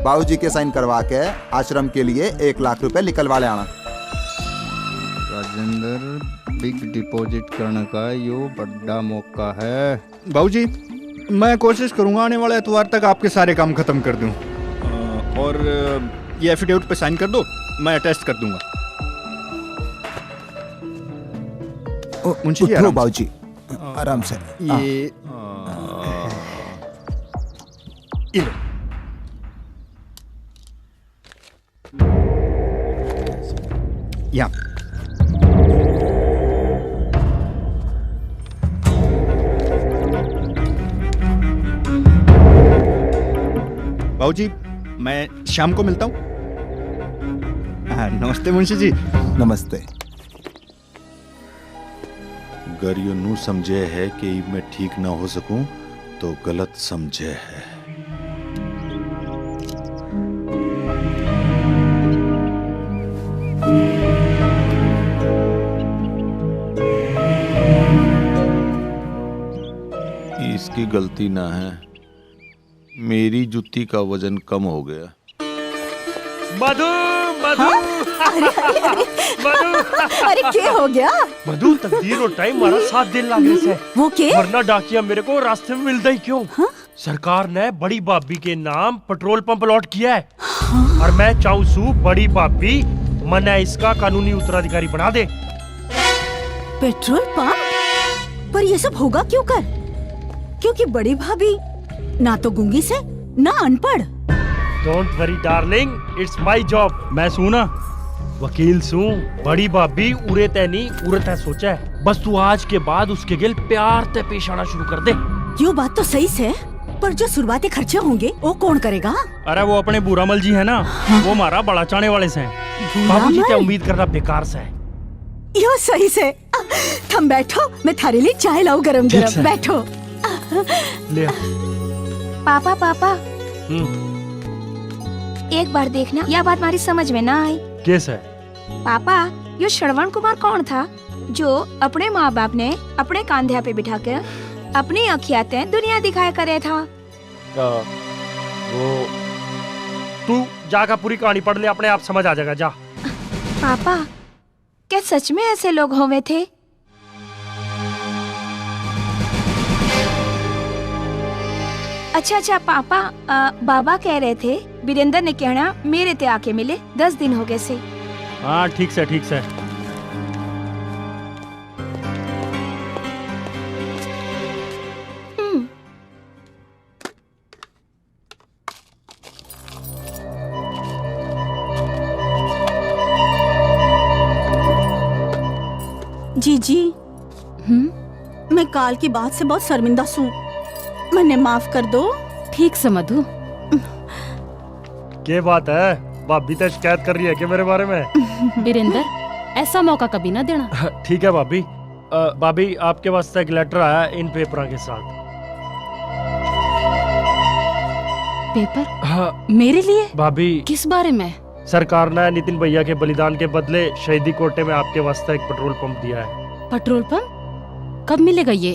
बाबूजी के साइन करवा के आश्रम के लिए 1 लाख रुपए निकलवा ले आना। राजेंद्र, बिग डिपॉजिट करने का यो बड़ा मौका है। बाबूजी, मैं कोशिश करूँगा आने वाले एतवार तक आपके सारे काम खत्म कर दूँ। और ये एफिडेविट पे साइन कर दो, मैं अटेस्ट कर दूंगा। मुंशी जी, उठो बाबूजी, आराम से। ये लो। यहाँ बाबूजी, मैं शाम को मिलता हूँ। नमस्ते मुंशी जी। नमस्ते। अगर यो नू समझे है कि मैं ठीक ना हो सकूं तो गलत समझे है। इसकी गलती ना है, मेरी जुत्ती का वजन कम हो गया। मधु, मधु, मधु। अरे क्या हो गया? मधु, तकदीर और टाइम मारा 7 दिन लागे से। वो के? वरना डाकिया मेरे को रास्ते में मिलता ही क्यों? सरकार ने बड़ी भाभी के नाम पेट्रोल पंप अलॉट किया है। और मैं चाहूँ सू बड़ी भाभी मने इसका कानूनी उत्तराधिकारी बना दे। Petrol pump? पर ये सब होगा क्यों कर? क्योंकि बड़ी भाभी ना तो गूंगी से ना अनपढ़। Don't worry darling, it's my job. मैं सुना वकील सू, बड़ी भाभी उरे तैनी उरे तै सोचा है। बस तू आज के बाद उसके गिल प्यार ते पेश आना शुरू कर दे। यो बात तो सही से, पर जो शुरुआती खर्चे होंगे वो कौन करेगा? अरे वो अपने बुरामल जी है ना, वो हमारा बड़ा चाने वाले से हैं। बाबूजी ते उम्मीद करना बेकार से है। यो सही से। तुम बैठो, मैं थारे लिए चाय लाऊं गरम गरम। बैठो। ले। पापा, पापा, एक बार देखना, यह बात हमारी समझ में ना आई। कैसे? पापा, यो श्रवण कुमार कौन था जो अपने माँ बाप ने अपने कांधे पे बिठा कर अपनी अखियाते दुनिया दिखाया करे था? वो तू जाकर पूरी कहानी पढ़ ले, अपने आप समझ आ जाएगा। जा। पापा, क्या सच में ऐसे लोग होवे थे? अच्छा पापा, बाबा कह रहे थे वीरेंद्र ने कहना मेरे ते आके मिले, 10 दिन हो गए से। हाँ ठीक से, ठीक से। जी मैं काल की बात से बहुत शर्मिंदा हूँ, मैंने माफ कर दो। ठीक से मधु। क्या बात है, भाभी तो शिकायत कर रही है कि मेरे बारे में? वीरेंद्र, ऐसा मौका कभी ना देना। ठीक है भाभी। भाभी, आपके वास्ते एक लेटर आया इन पेपरों के साथ। पेपर? हाँ। मेरे लिए? भाभी, किस बारे में? सरकार ने नितिन भैया के बलिदान के बदले शहीदी कोटे में आपके वास्ते एक पेट्रोल पंप दिया है। Petrol pump? कब मिलेगा ये?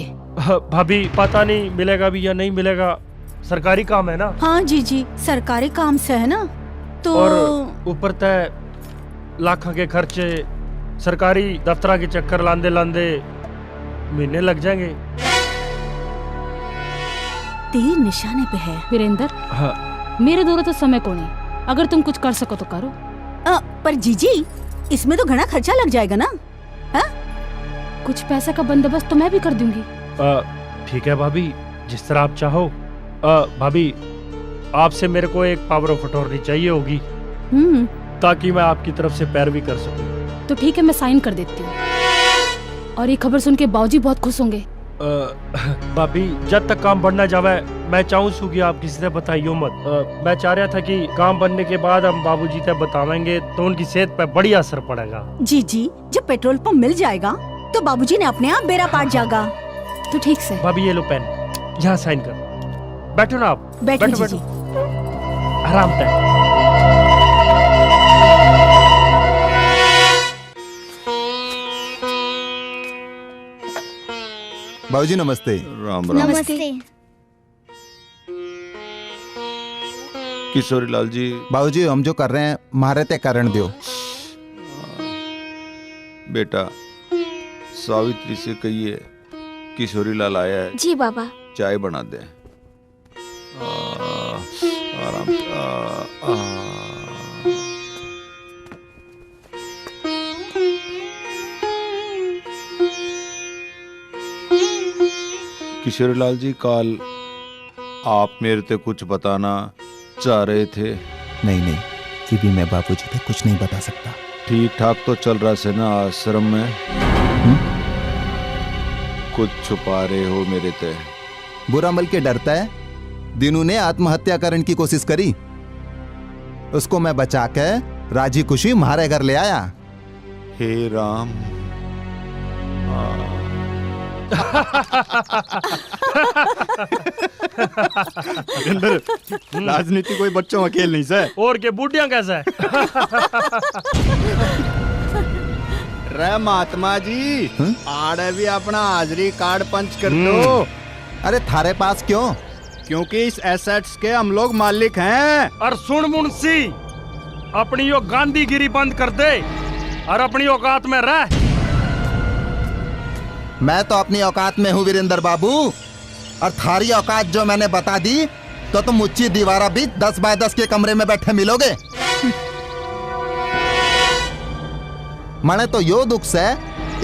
भाभी, पता नहीं मिलेगा भी या नहीं मिलेगा, सरकारी काम है ना। हाँ जी, सरकारी काम से है ना, तो और ऊपर तय लाखों के खर्चे, सरकारी दफ्तरा के चक्कर लांदे लांदे महीने लग जाएंगे। तीर निशाने पे है वीरेंद्र। हाँ। मेरे दूर तो समय को नहीं, अगर तुम कुछ कर सको तो करो। पर जीजी, इसमें तो घना खर्चा लग जाएगा ना? कुछ पैसे का बंदोबस्त तो मैं भी कर दूंगी। ठीक है भाभी, जिस तरह आप चाहो। भाभी, आपसे मेरे को एक पावर ऑफ अटॉर्नी चाहिए होगी, ताकि मैं आपकी तरफ से पैरवी कर सकूं। तो ठीक है, मैं साइन कर देती हूँ। और ये खबर सुन के बाबूजी बहुत खुश होंगे। भाभी, जब तक काम बढ़ना जावे, मैं चाहूँ कि आप किसी से बताइयो मत। मैं चाह रहा था कि काम बनने के बाद हम बाबूजी से बतावेंगे तो उनकी सेहत पर बड़ी असर पड़ेगा। जी, जब पेट्रोल पंप मिल जाएगा तो बाबूजी ने अपने आप बेड़ा पाट जाएगा। तो ठीक से। भाभी, ये लो पेन, यहाँ साइन कर। बैठो ना आप। बैठो बैठो। आराम से। बाबूजी नमस्ते। राम राम। नमस्ते। किशोरी लाल जी। बाबूजी, हम जो कर रहे हैं मारे ते कारण दो। बेटा, सावित्री से कहिए किशोरी लाल आया है। जी बाबा। चाय बना दे। आराम। किशोरी लाल जी, कल आप मेरे से कुछ बताना चाह रहे थे। नहीं, कि भी मैं बाबूजी से कुछ नहीं बता सकता। ठीक ठाक तो चल रहा से ना आश्रम में? कुछ छुपा रहे हो मेरे ते? बुरा मल के डरता है। दिनू ने आत्महत्या करने की कोशिश करी, उसको मैं बचा के राजी खुशी हमारे घर ले आया। हे राम। राजनीति कोई बच्चों का खेल नहीं सर। और के बूढ़िया कैसा है? रे महात्मा जी, आड़े भी अपना हाजिरी कार्ड पंच कर दो। अरे थारे पास क्यों? क्योंकि इस एसेट्स के हम लोग मालिक हैं। और सुन मुंशी, अपनी यो गांधीगिरी बंद कर दे और अपनी औकात में रह। मैं तो अपनी औकात में हूँ वीरेंद्र बाबू, और थारी औकात जो मैंने बता दी तो तुम ऊंची दीवारा भी 10 बाय 10 के कमरे में बैठे मिलोगे। मने तो यो दुख से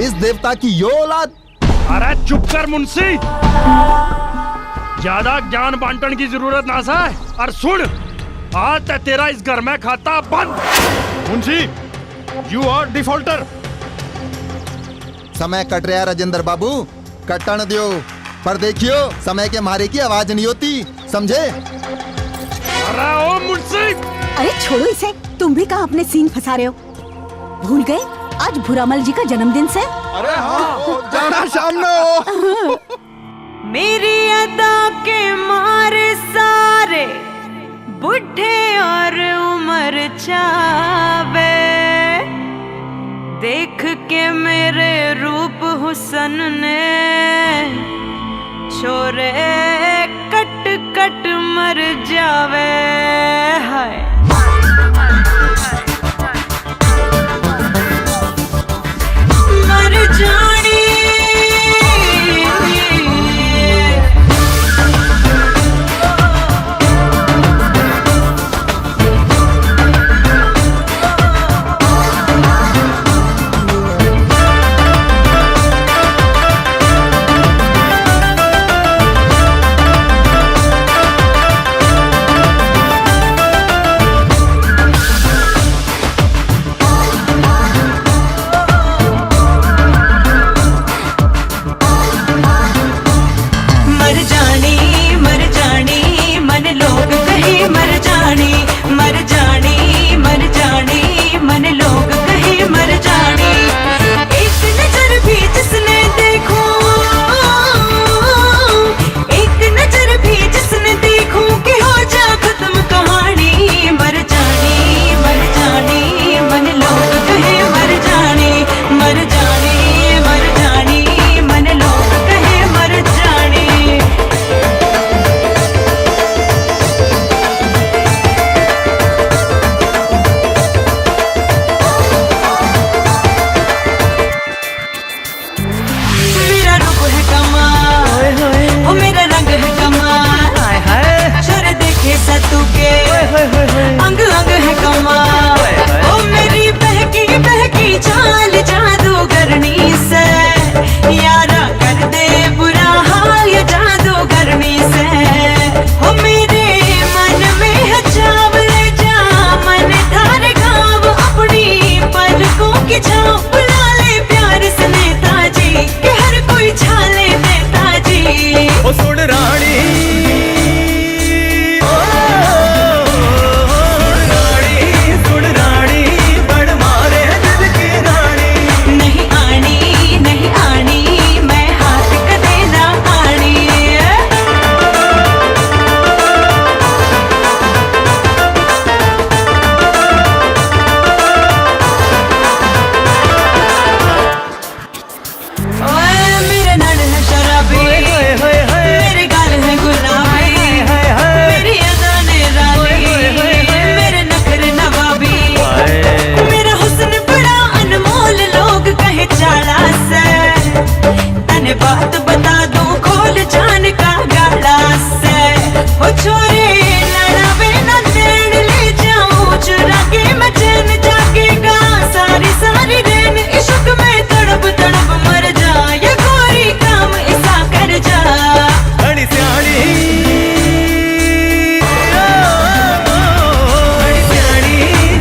इस देवता की यो औलाद। अरे चुप कर मुंशी, ज्यादा ज्ञान बांटने की जरूरत ना है। और सुन, आज तेरा इस घर में खाता बंद। Munshi, you are defaulter. समय कट रहा राजेंद्र बाबू, कटन दियो, पर देखियो समय के मारे की आवाज नहीं होती, समझे? अरे ओ मुंशी। अरे छोड़ो इसे, तुम भी कहाँ अपने सीन फंसा रहे हो? भूल गए आज भूरामल जी का जन्मदिन से? अरे हाँ, जाना सामने हो। मेरी अदा के मारे सारे बुढ़े और उम्र चावे, देख के मेरे रूप हुसन ने छोरे कट कट मर जावे। हाय मर जानी अंग अंग है कमाल, ओ मेरी बहकी बहकी चाल जादूगरनी से, यारा कर दे बुरा हाल ये जादूगरनी से। ओ मेरे मन में है चावले जा मन थारे गाँव, अपनी पलकों की छाँव बुला ले प्यार से नेताजी, कि हर कोई छाले नेताजी। ओ सुन रानी बात बता दूं खोल जान का गाड़ा से, ओ छोरे लड़ावे ना देन ले जाऊं चुरा के मैं चैन जागेगा सारी सारी दिन, इश्क में तड़प तड़प मर जा ये गोरी काम ऐसा कर जा। घड़ी स्याणी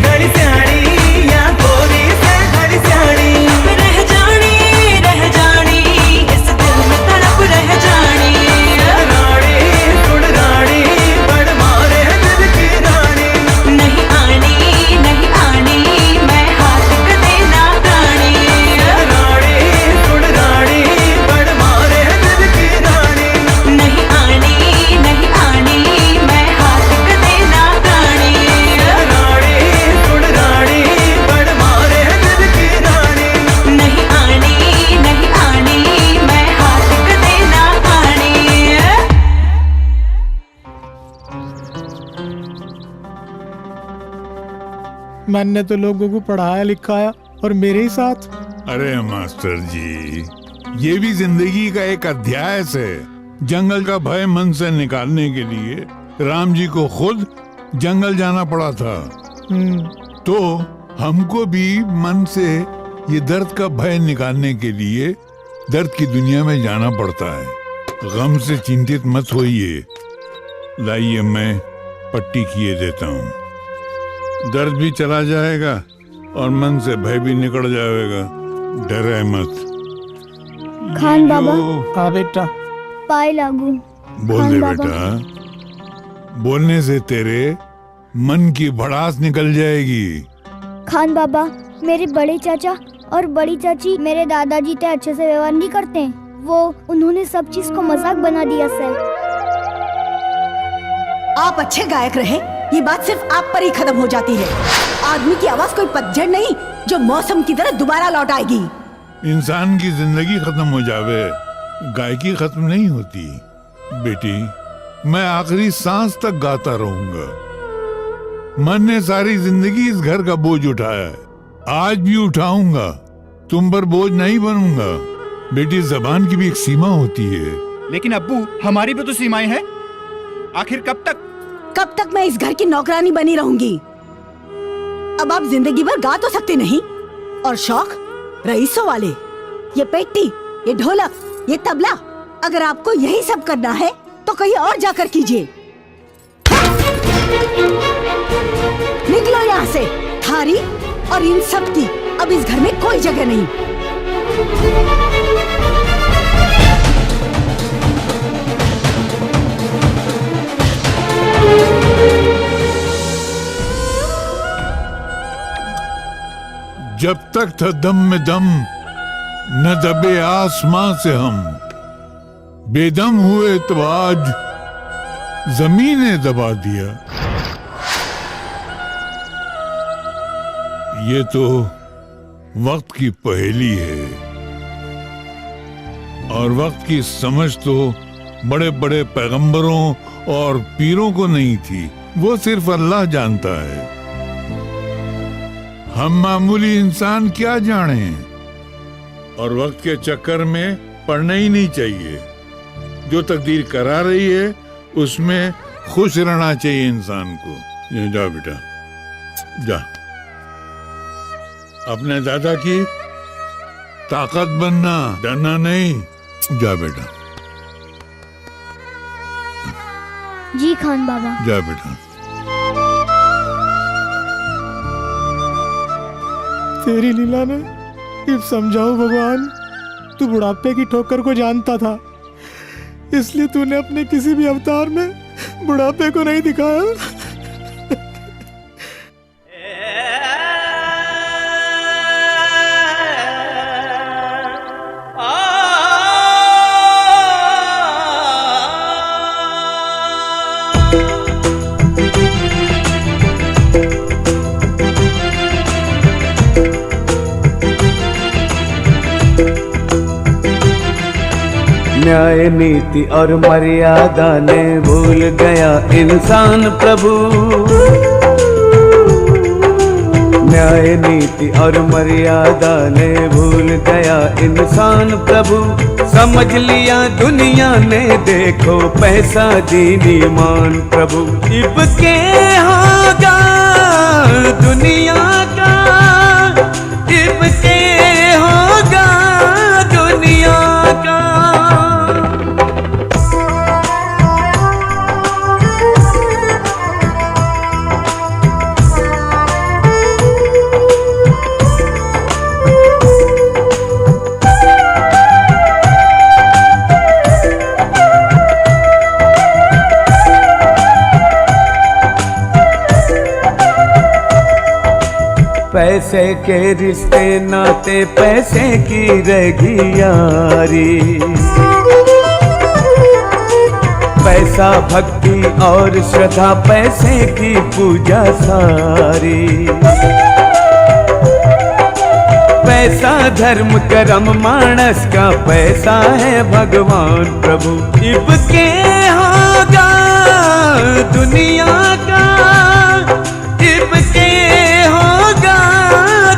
घड़ी स्याणी या गोरी से घड़ी स्याणी रह जानी रह जानी। रानी सुन रानी बड़ मारे दिल की रानी, नहीं आनी मैं हाथ कदे ना गानी। रानी सुन रानी बड़ मारे दिल की रानी, नहीं आनी मैं हाथ कदे ना गानी। रानी सुन रानी बड़ मारे दिल की रानी, नहीं आनी मैं हाथ कदे ना गानी। मैंने तो लोगों को पढ़ाया लिखाया और मेरे ही साथ। अरे मास्टर जी, ये भी जिंदगी का एक अध्याय है। जंगल का भय मन से निकालने के लिए राम जी को खुद जंगल जाना पड़ा था, तो हमको भी मन से ये दर्द का भय निकालने के लिए दर्द की दुनिया में जाना पड़ता है। गम से चिंतित मत होइए, लाइए मैं पट्टी किए देता हूँ। दर्द भी चला जाएगा और मन से भय भी निकल जाएगा, डरे मत। खान बाबा। हाँ बेटा। पाए लागू। बोल दे बेटा, बोलने से तेरे मन की भड़ास निकल जाएगी। खान बाबा, मेरे बड़े चाचा और बड़ी चाची मेरे दादाजी से अच्छे से व्यवहार नहीं करते, वो उन्होंने सब चीज को मजाक बना दिया सर। आप अच्छे गायक रहे ये बात सिर्फ आप पर ही खत्म हो जाती है। आदमी की आवाज कोई पतझड़ नहीं जो मौसम की तरह दोबारा लौट आएगी। इंसान की जिंदगी खत्म हो जावे, गायकी खत्म नहीं होती। बेटी, मैं आखिरी सांस तक गाता रहूंगा। मन ने सारी जिंदगी इस घर का बोझ उठाया है, आज भी उठाऊंगा। तुम पर बोझ नहीं बनूंगा। बेटी, जबान की भी एक सीमा होती है। लेकिन अब्बू, हमारी भी तो सीमाएं हैं। आखिर कब तक? कब तक मैं इस घर की नौकरानी बनी रहूंगी? अब आप जिंदगी भर गा तो सकते नहीं। और शौक रईसों वाले, ये पेटी, ये ढोलक, ये तबला, अगर आपको यही सब करना है तो कहीं और जाकर कीजिए। निकलो यहाँ से। थारी और इन सब की अब इस घर में कोई जगह नहीं। जब तक था दम में दम, न दबे आसमां से हम। बेदम हुए तो आज जमीन ने दबा दिया। ये तो वक्त की पहेली है, और वक्त की समझ तो बड़े बड़े पैगंबरों और पीरों को नहीं थी, वो सिर्फ अल्लाह जानता है। हम मामूली इंसान क्या जाने, और वक्त के चक्कर में पड़ना ही नहीं चाहिए। जो तकदीर करा रही है उसमें खुश रहना चाहिए इंसान को। जा बेटा, जा। अपने दादा की ताकत बनना, डरना नहीं। जा बेटा, जी खान बाबा। जा बेटा। तेरी लीला ने इब समझाओ भगवान, तू बुढ़ापे की ठोकर को जानता था, इसलिए तूने अपने किसी भी अवतार में बुढ़ापे को नहीं दिखाया। न्याय नीति और मर्यादा ने भूल गया इंसान प्रभु। न्याय नीति और मर्यादा ने भूल गया इंसान प्रभु। समझ लिया दुनिया ने, देखो पैसा दीन ईमान प्रभु। इब के होगा दुनिया का, इब के होगा दुनिया का। पैसे के रिश्ते नाते, पैसे की रहेगी यारी। पैसा भक्ति और श्रद्धा, पैसे की पूजा सारी। पैसा धर्म कर्म मानस का, पैसा है भगवान प्रभु। इब के होगा दुनिया का, इब के होगा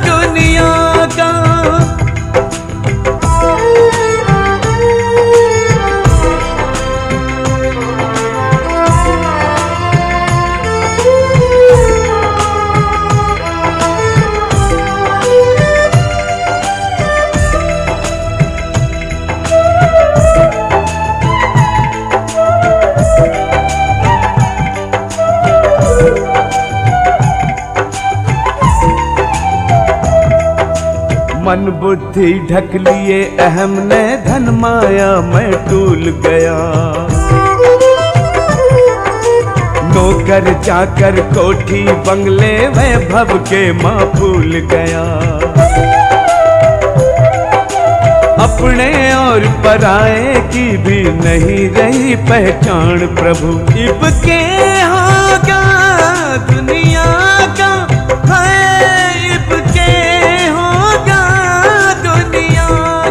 दुनिया का। मन बुद्धि ढक लिए अहम ने, धन माया में टूल गया। नौकर चाकर कोठी बंगले वैभव के माँ भूल गया। अपने और पराए की भी नहीं रही पहचान प्रभु। इब के होगा दुनिया का गैब के होगा दुनिया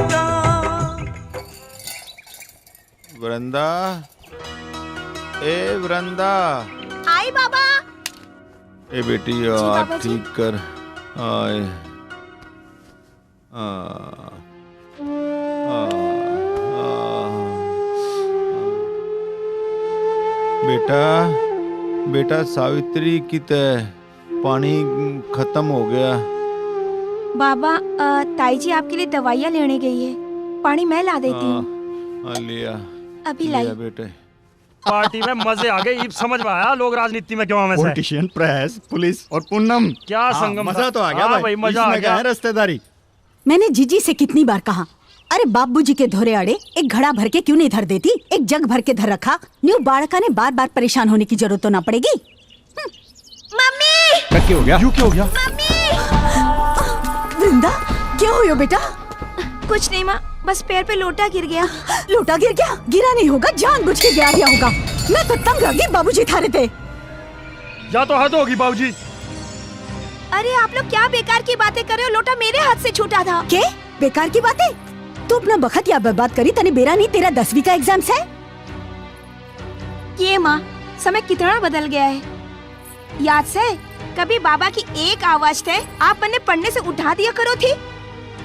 का। वृंदा, ए वृंदा। आई बाबा। ए बेटी हाथ ठीक कर। आए बेटा बेटा सावित्री की तय पानी खत्म हो गया। बाबा ताई जी आपके लिए दवाइयाँ लेने गई है, पानी मैं ला देती हूँ। लिया अभी लाई। बेटे पार्टी में मजे आ गए। अब समझ में आया लोग राजनीति में क्यों हमें से। पॉलिटिशियन, प्रेस, पुलिस और पूनम, क्या संगम मजा तो आ गया भाई, मजा आ गया। रिश्तेदारी। मैंने जीजी से कितनी बार कहा, अरे बाबूजी के धोरे अड़े एक घड़ा भर के क्यों नहीं धर देती, एक जग भर के धर रखा। न्यू बाड़का ने बार बार परेशान होने की जरूरत तो ना पड़ेगी। मम्मी क्या हो गया? क्यों हो गया? वृंदा क्या हो बेटा? कुछ नहीं माँ, बस पैर पे लोटा गिर गया। लोटा गिर गया? गिरा नहीं होगा, जानबूझ के गिरा गया होगा। मैं तो तंग रह गई, बाबूजी थारे थे। या तो हद होगी बाबूजी। अरे आप लोग क्या बेकार की बातें कर रहे हो, लोटा मेरे हाथ से छूटा था। के बेकार की बातें? तू अपना बखत या बर्बाद करी, तने बेरा नहीं, तेरा 10वीं का एग्जाम है। ये माँ, समय कितना बदल गया है। याद से कभी बाबा की एक आवाज थे, आप मैंने पढ़ने से उठा दिया करो थी,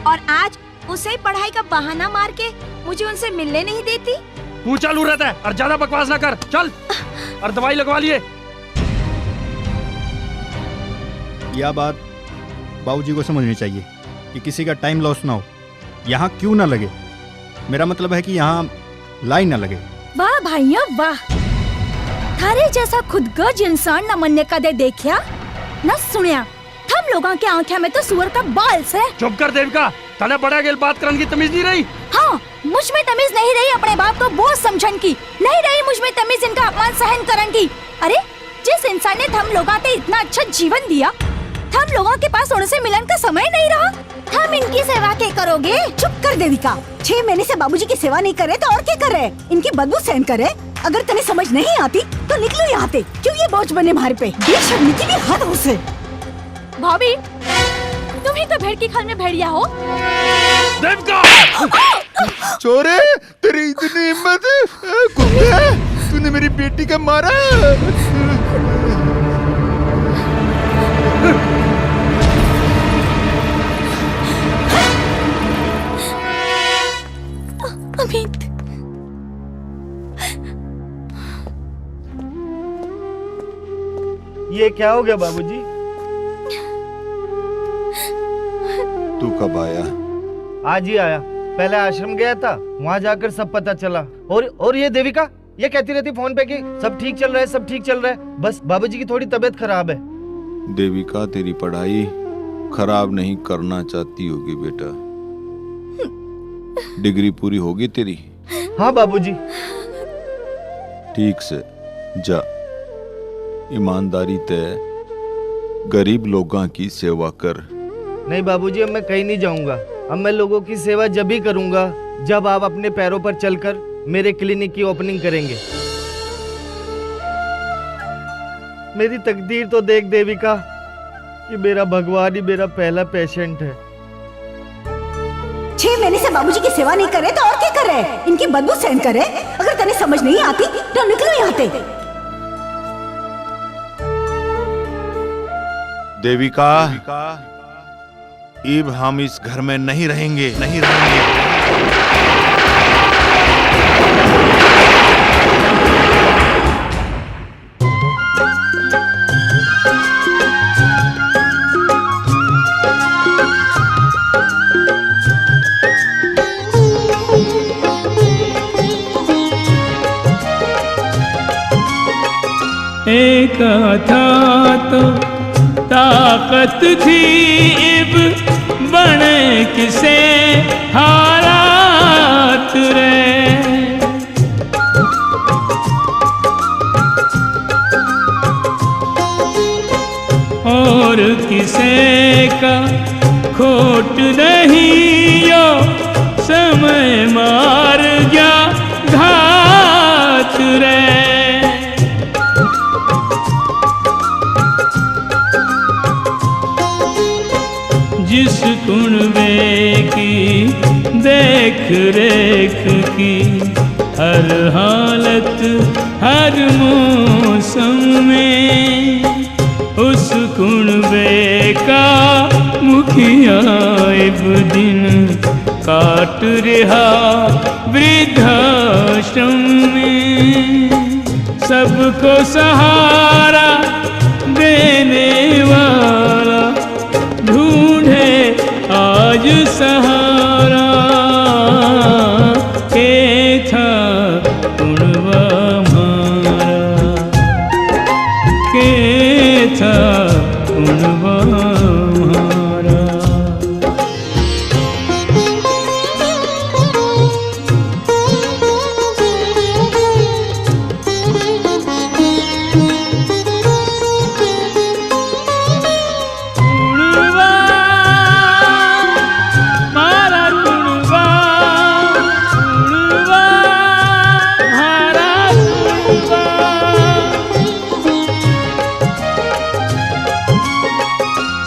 और आज उसे ही पढ़ाई का बहाना मार के मुझे उनसे मिलने नहीं देती। तू चालू रहता है और ज्यादा बकवास ना कर, चल और दवाई लगवा लिए। यह बात बाबूजी को समझनी चाहिए कि किसी का टाइम लॉस ना हो, यहाँ क्यों ना लगे। मेरा मतलब है कि यहाँ लाइन ना लगे। वाह भाइयों वाह, थारे जैसा खुदगर्ज इंसान न मनने का दे देखिया न सुनिया। हम लोगों के आंखें में तो सुअर का बाल से। चुप कर देविका, तने बड़ा गेल बात करने की तमीज नहीं रही। हाँ, मुझ में तमीज नहीं रही अपने बाप को बोझ समझन की, नहीं रही मुझ में तमीज इनका अपमान सहन करन की। अरे जिस इंसान ने हम लोगों को इतना अच्छा जीवन दिया, हम लोगों के पास उनसे मिलन का समय नहीं रहा, हम इनकी सेवा क्या करोगे? चुप कर देविका, 6 महीने से बाबूजी की सेवा नहीं करे तो और क्या करे? इनकी बदबू सहन करे। अगर तने समझ नहीं आती तो निकलो यहाँ पे, क्यों ये बोझ बने हमारे पे? बेशर्मी की भी हद हो से। भाभी, तुम ही तो भेड़ की खाल में भेड़िया हो। देविका! चोरे, तेरी इतनी हिम्मत, कुत्ते, तूने मेरी बेटी का मारा। अमित, ये क्या हो गया बाबूजी? तू कब आया? आज ही आया, पहले आश्रम गया था, वहाँ जाकर सब पता चला। और ये देविका ये कहती रहती फोन पे कि सब ठीक चल रहा है, सब ठीक चल रहा है, बस बाबूजी की थोड़ी तबीयत खराब है। देविका तेरी पढ़ाई खराब नहीं करना चाहती होगी बेटा। डिग्री पूरी होगी तेरी? हाँ बाबूजी। ठीक से जा, ईमानदारी तय गरीब लोगों की सेवा कर। नहीं बाबूजी, अब मैं कहीं नहीं जाऊंगा। अब मैं लोगों की सेवा जब ही करूंगा जब आप अपने पैरों पर चलकर मेरे क्लिनिक की ओपनिंग करेंगे। मेरी तकदीर तो देख देविका कि मेरा भगवान ही मेरा पहला पेशेंट है। 6 महीने से बाबूजी की सेवा नहीं करे तो और क्या करे? इनकी बदबू सहन करे। अगर तने समझ नहीं आती तो निकलो यहाँ से। देविका, अब हम इस घर में नहीं रहेंगे, नहीं रहेंगे। एक था तो ताकत थी, इब बने किसे हालात रे। और किसे का खोट नहीं, यो समय मार गया घात रे। जिस कुनबे की देख रेख की हर हालत हर मौसम में, उस कुनबे का मुखिया एक दिन काट रहा वृद्धाश्रम में। सबको सहारा देने वाला ढूंढे आज सहारा, के था कुनबा हमारा, के था कुनबा हमारा।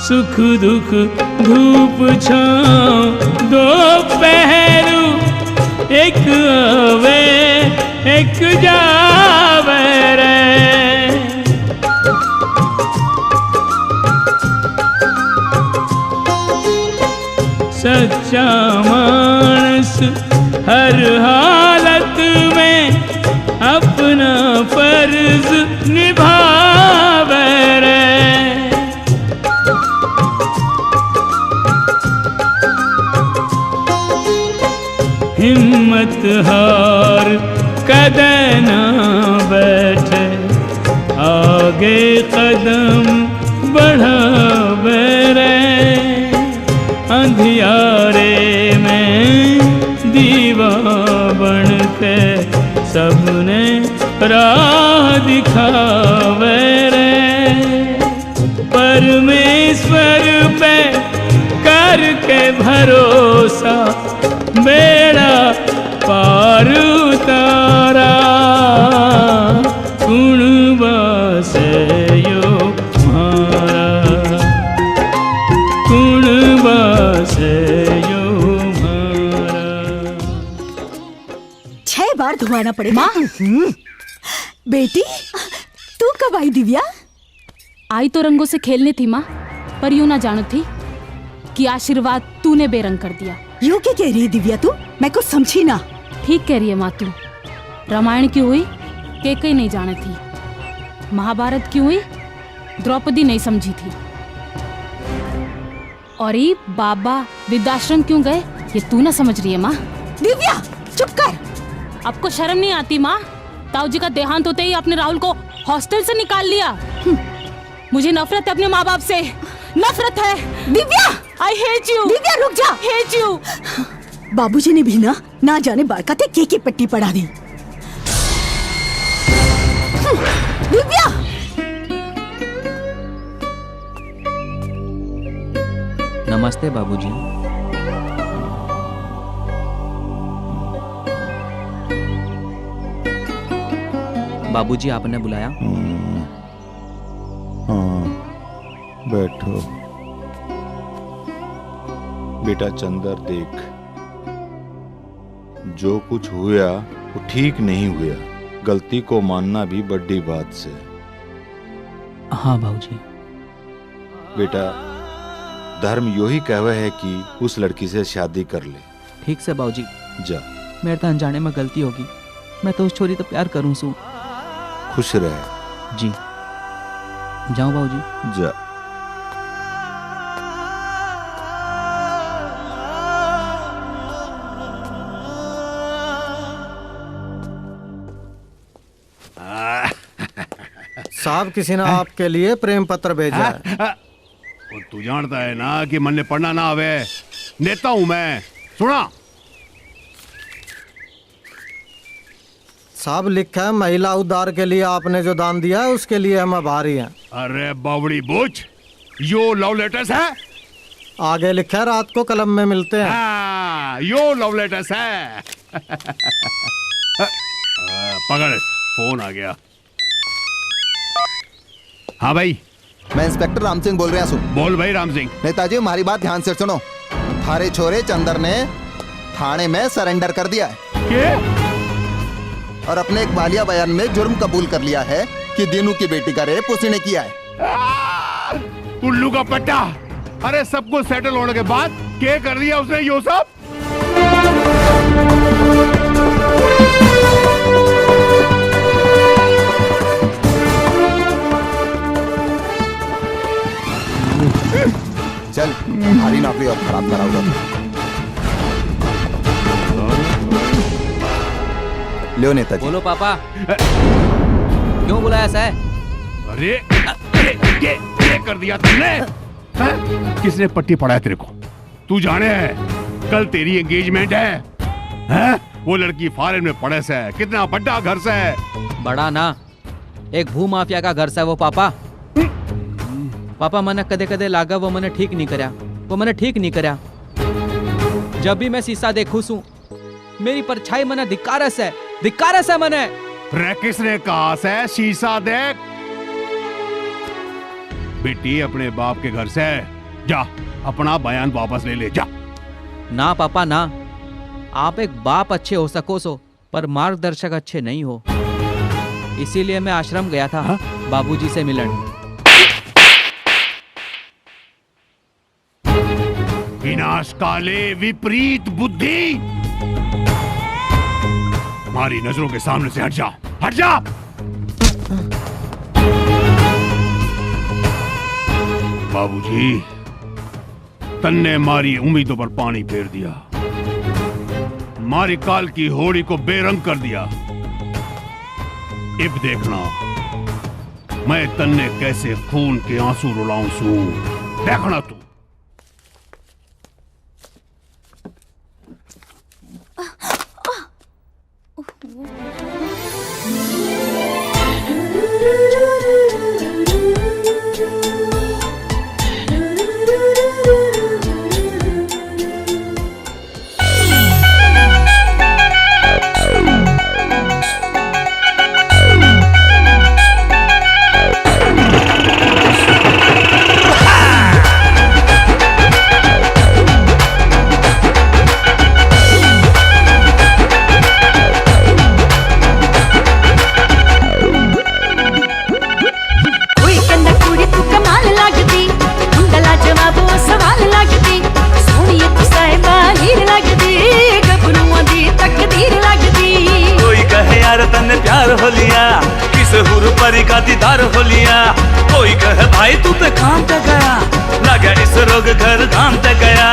सुख दुख धूप छाँव दो पहलू, एक आवे एक जावे रे। सच्चा मानस हर हालत में अपना फर्ज निभावे रे। हिम्मत हार कदम ना बैठे, आगे कदम बढ़ावे रे। अंधियारे में दीवा बन के सबने राह दिखावे रे। परमेश्वर पे करके भरोसा बेड़ा पार उतारा, कुनबा से यो मारा, कुनबा से यो मारा। 6 बार धुआना पड़ेगा। माँ बेटी तू कब आई दिव्या? आई तो रंगों से खेलने थी माँ, पर यूं ना जानत थी कि आशीर्वाद तूने बेरंग कर दिया। यूं क्या कह रही है दिव्या तू? मैं कुछ समझी ना। ठीक कह रही है माँ तू। रामायण की हुई केकई नहीं जाने थी, महाभारत की हुई द्रौपदी नहीं समझी थी, और ये बाबा वृद्धाश्रम क्यों गए ये तू ना समझ रही है माँ। दिव्या चुप कर। आपको शर्म नहीं आती माँ? ताऊ जी का देहांत होते ही आपने राहुल को हॉस्टल से निकाल लिया। मुझे नफरत है अपने माँ बाप से, नफरत है। Divya I hate you. Divya रुक जा। Hate you. बाबूजी ने भी ना जाने बाड़काते के पट्टी पड़ा दी। दिव्या नमस्ते बाबूजी। बाबूजी आपने बुलाया? हाँ बैठो। बेटा चंदर देख, जो कुछ हुआ वो ठीक नहीं हुआ। गलती को मानना भी बड़ी बात से। हाँ बाबूजी। बेटा धर्म यो ही कहवा है कि उस लड़की से शादी कर ले। ठीक से बाबूजी। जा। मेरे तो अनजाने में गलती होगी, मैं तो उस छोरी तो प्यार करूं सू। खुश रहे। जी जाऊं बाबूजी? जा। साहब किसी ने आपके लिए प्रेम पत्र भेजा है। और तू जानता है ना कि मन ने पढ़ना ना आवे, नेता हूं मैं। सुना साहब, लिखा है महिला उद्धार के लिए आपने जो दान दिया है उसके लिए हम आभारी हैं। अरे बावड़ी बुच, यो लव लेटर्स है। आगे लिखा है रात को क्लब में मिलते हैं। हाँ, यो लव लेटर्स है। पकड़, फोन आ गया। हाँ भाई, मैं इंस्पेक्टर राम सिंह बोल रहा हूँ। बोल भाई राम सिंह। नेताजी हमारी बात ध्यान से सुनो। थारे छोरे चंदर ने थाने में सरेंडर कर दिया है और अपने एक वालिया बयान में जुर्म कबूल कर लिया है कि दीनू की बेटी का रेप उसी ने किया है। उल्लू का पट्टा। अरे सब कुछ सेटल होने के बाद क्या कर दिया उसने यो सब? चल हमारी नौकरी और खराब कराओ। लो नेताजी। बोलो पापा, क्यों बुलाया ऐसा है? अरे ये कर दिया तुमने? किसने पट्टी पढ़ाया तेरे को? तू जाने है कल तेरी एंगेजमेंट है? वो लड़की फॉरेन में पड़े से है, कितना बड़ा घर से है। बड़ा ना, एक भू माफिया का घर से है वो पापा। पापा मैंने कदे कदे लागा वो मैंने ठीक नहीं करया, वो मैंने ठीक नहीं करया। जब भी मैं शीशा देखूं सू मेरी परछाई मैंने धिक्कारस है मैंने। किसने कहा से शीशा देख? बेटी अपने बाप के घर से जा अपना बयान वापस ले ले जा। ना पापा ना, आप एक बाप अच्छे हो सको सो पर मार्गदर्शक अच्छे नहीं हो। इसीलिए मैं आश्रम गया था बाबूजी से मिलन। विनाश काले विपरीत बुद्धि। हमारी नजरों के सामने से हट जा, हट जा। बाबूजी तन्ने मारी उम्मीदों पर पानी फेर दिया, मारी काल की होड़ी को बेरंग कर दिया। अब देखना मैं तन्ने कैसे खून के आंसू रुलाऊं सू, देखना तू। दीदार हो लिया, कोई कहे भाई तू पे काम पे गया, लगा इस रोग घर धाम पे गया।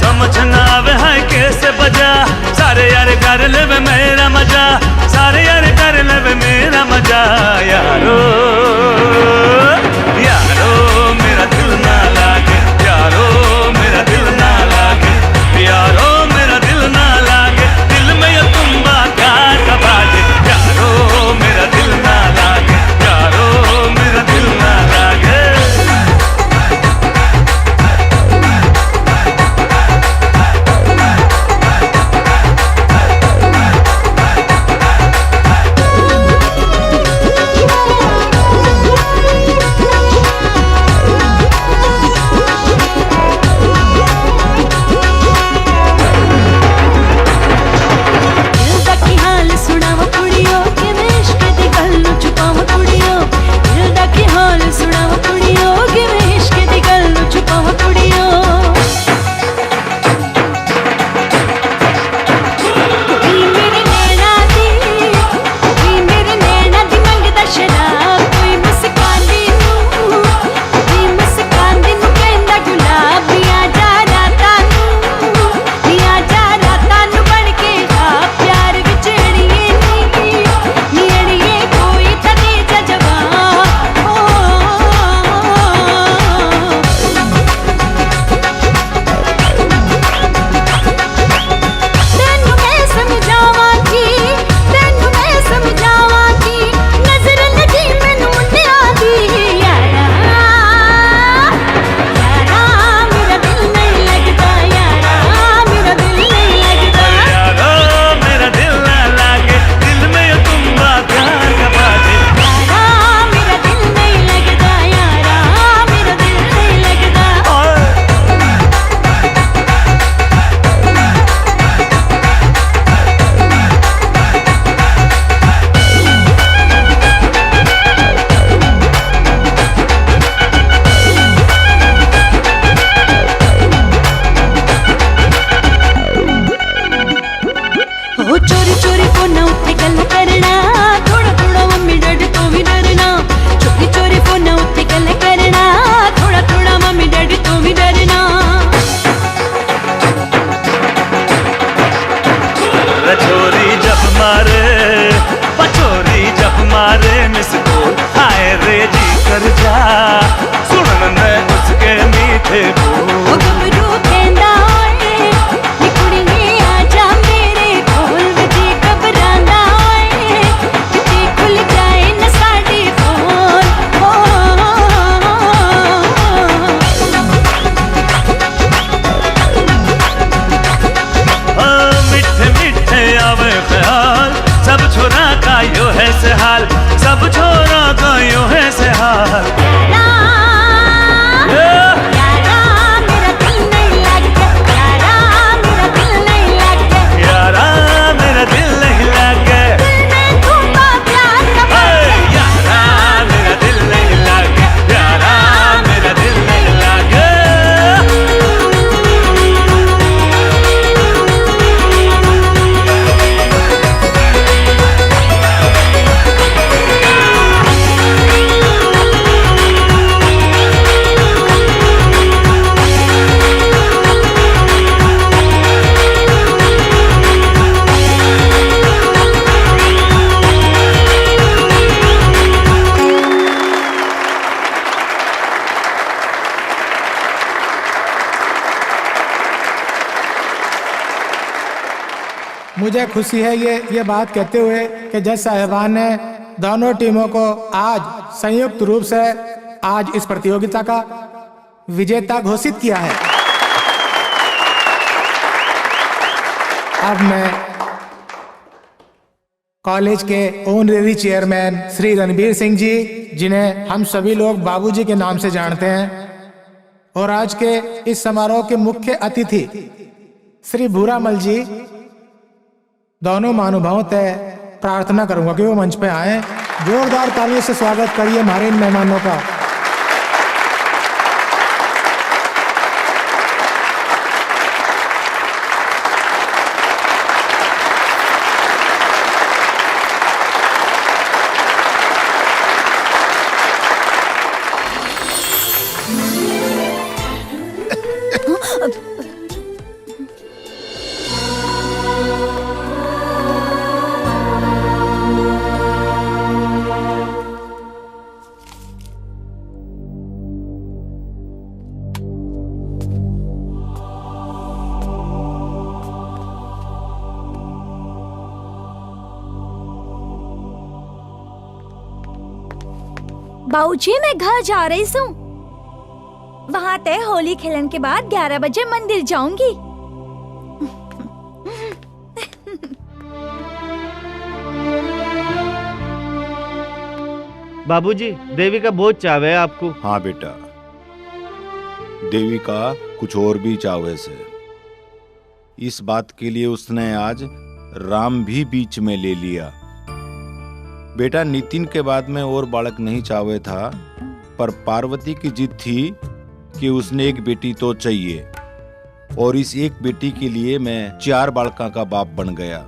समझ ना आवे है कैसे बजा, सारे यार कर ले मेरा मजा, सारे यार कर ले मेरा मजा। यारो यारो मेरा दिल ना लागे, यारो मेरा दिल ना लागे, यारो मेरा दिल ना लागे, दिल में ये तुम बाका बाजे। यारो मेरा दिल ना लागे, यारो मेरा दिल ना लागे। मुझे खुशी है ये बात कहते हुए कि जज साहिबान ने दोनों टीमों को आज संयुक्त रूप से आज इस प्रतियोगिता का विजेता घोषित किया है। अब मैं कॉलेज के ऑनरेरी चेयरमैन श्री रणबीर सिंह जी, जिन्हें हम सभी लोग बाबूजी के नाम से जानते हैं, और आज के इस समारोह के मुख्य अतिथि श्री भूरामल जी, दोनों महानुभावों से प्रार्थना करूंगा कि वो मंच पे आए। जोरदार तालियों से स्वागत करिए हमारे इन मेहमानों का। बाबूजी मैं घर जा रही हूँ। वहाँ तय होली खेलन के बाद 11 बजे मंदिर जाऊंगी। बाबूजी, देवी का बहुत चाव है आपको। हाँ बेटा, देवी का कुछ और भी चाव से। इस बात के लिए उसने आज राम भी बीच में ले लिया। बेटा, नितिन के बाद में और बालक नहीं चाहे था, पर पार्वती की जिद थी कि उसने एक बेटी तो चाहिए, और इस एक बेटी के लिए मैं 4 बालका का बाप बन गया।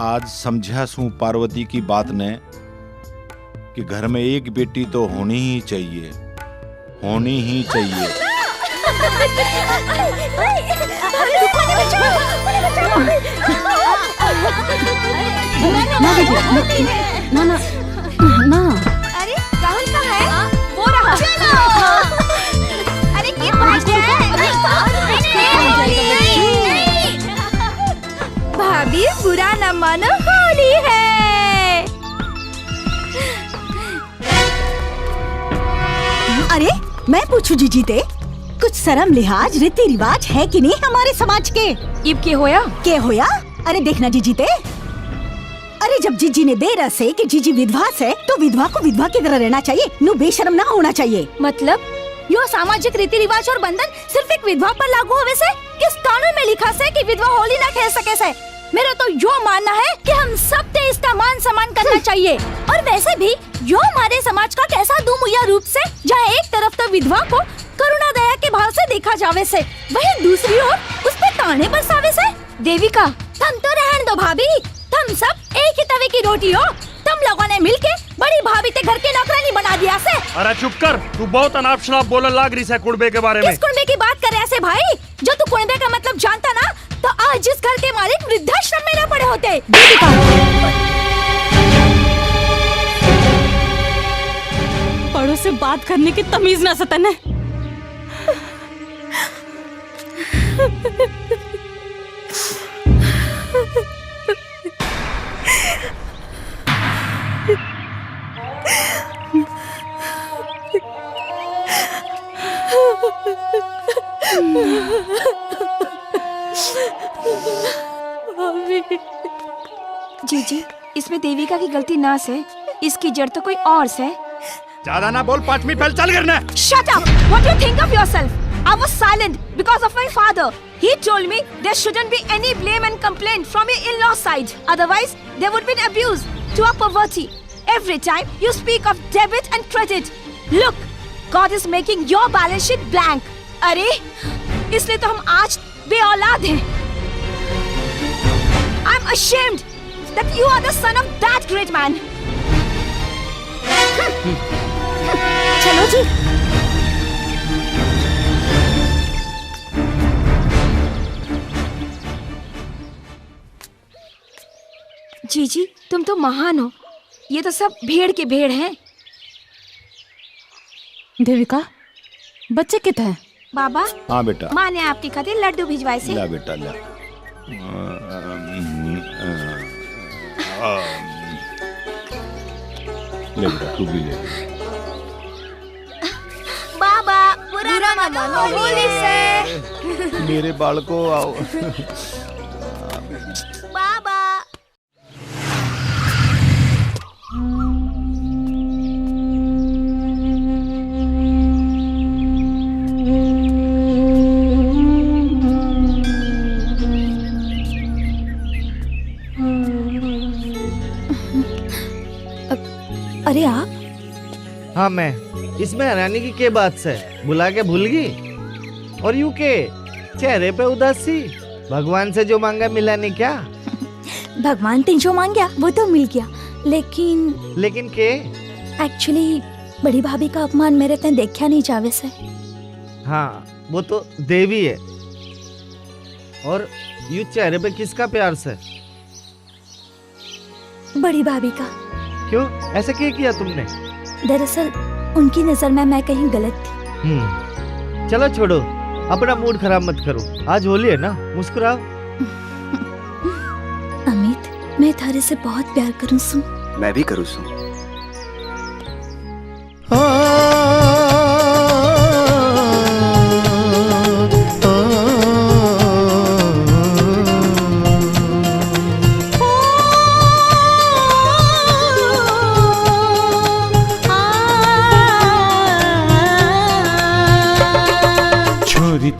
आज समझा सू पार्वती की बात ने कि घर में एक बेटी तो होनी ही चाहिए, होनी ही चाहिए। ना ना ना। अरे राहुल कहाँ है? वो रहा। अरे ये भाग भाभी बुरा न मानो, होली है। अरे मैं पूछू जीजी ते, कुछ शर्म लिहाज रीति रिवाज है कि नहीं हमारे समाज के? इब के होया? के होया? अरे देखना जीजी ते, अरे जब जीजी ने दे रसे कि जीजी विधवा से, तो विधवा को विधवा की तरह रहना चाहिए, नु बेशर्म ना होना चाहिए। मतलब यो सामाजिक रीति रिवाज और बंधन सिर्फ एक विधवा पर लागू होवे से? किस कानून में लिखा से कि विधवा होली ना खेल सके से? मेरा तो यो मानना है कि हम सब ते इसका मान सम्मान करना चाहिए। और वैसे भी यो हमारे समाज का कैसा दुमुया रूप से, जहाँ एक तरफ तो विधवा को करुणा दया के भाव से देखा जावे से, वहीं दूसरी ओर उस पे ताने बरसावे से। देविका, तुम तो रहन दो भाभी, तुम सब एक ही तवे की रोटी हो। तुम लोगों ने मिलके बड़ी भाभी ते घर के नौकरानी बना दिया से। अरे चुप कर, तू बहुत अनाप शनाप बोलने लाग रही है कुड़बे के बारे में। किस कुड़बे की बात कर रहे ऐसे भाई? जो तू कुड़बे का मतलब जानता ना, तो आज जिस घर के मालिक वृद्धाश्रम में न पड़े होते। बड़ों से बात करने की तमीज ना सतन है। जीजी, इसमें देविका की गलती ना से, इसकी जड़ तो कोई और से। ज्यादा ना बोल, 5 मिनट पहले चल करना। Shut up! What do you think of yourself? I was silent because of my father. He told me there shouldn't be any blame and complaint from your in-law side. Otherwise, there would be an abuse to our poverty. Every time you speak of debit and credit, look, God is making your balance sheet blank. अरे, इसलिए तो हम आज बेऔलाद हैं। I'm ashamed that you are the son of that great man. चलो जी। जीजी, तुम तो महान हो। ये तो सब भेड़ के भेड़ हैं। देविका, बच्चे कितने हैं? बाबा, हाँ बेटा, माँ ने आपकी खातिर लड्डू भिजवाए से। ला बेटा ला। ले बेटा तू भी ले। बाबा बुरा मत मानो, होली से। मेरे बालको आओ। बाबा अरे आप? हाँ मैं। इसमें हैरानी की क्या बात से? बुला के भूल गई? और यूं के चेहरे पे उदासी? भगवान से जो मांगा मिला नहीं क्या? भगवान ने जो मांगा वो तो मिल गया, लेकिन के? एक्चुअली बड़ी भाभी का अपमान मेरे तन देखा नहीं जावे से। हाँ वो तो देवी है। और यू चेहरे पे किसका प्यार से? बड़ी भाभी का। क्यों ऐसा क्या किया तुमने? दरअसल उनकी नजर में मैं कहीं गलत थी। चलो छोड़ो, अपना मूड खराब मत करो। आज होली है ना, मुस्कुराओ। अमित, मैं थारे से बहुत प्यार करूं सू। मैं भी करूं सू।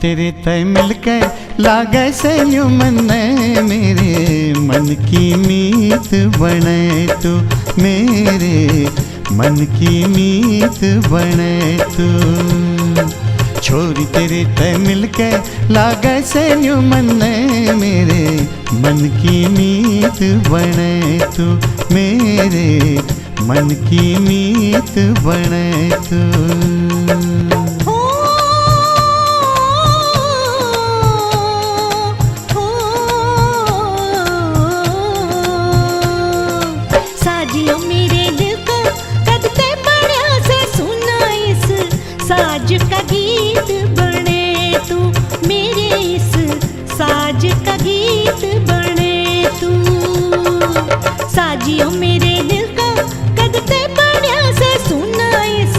तेरे तय मिलके लागे से यूं मन मेरे मन की मीत बने तू, मेरे मन की मीत बने तू। छोरी तेरे तय मिलके लागे से यूं मन मेरे मन की मीत बने तू, मेरे मन की मीत बने तू। साज का गीत बने तू, मेरे इस साज का गीत बने तू। साजियो मेरे दिल का कदते बढ़िया से सुना इस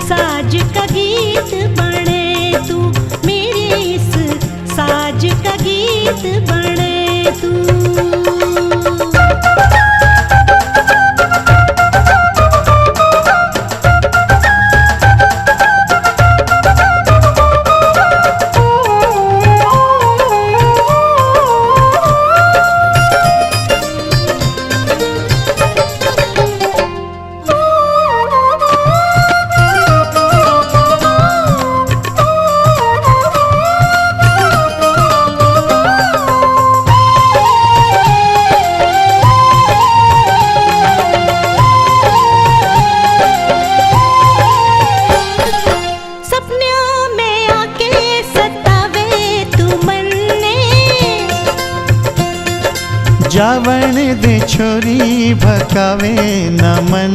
साज का गीत बने तू, मेरे इस साज का गीत बने तू। जावण दे छोरी भकावे न मन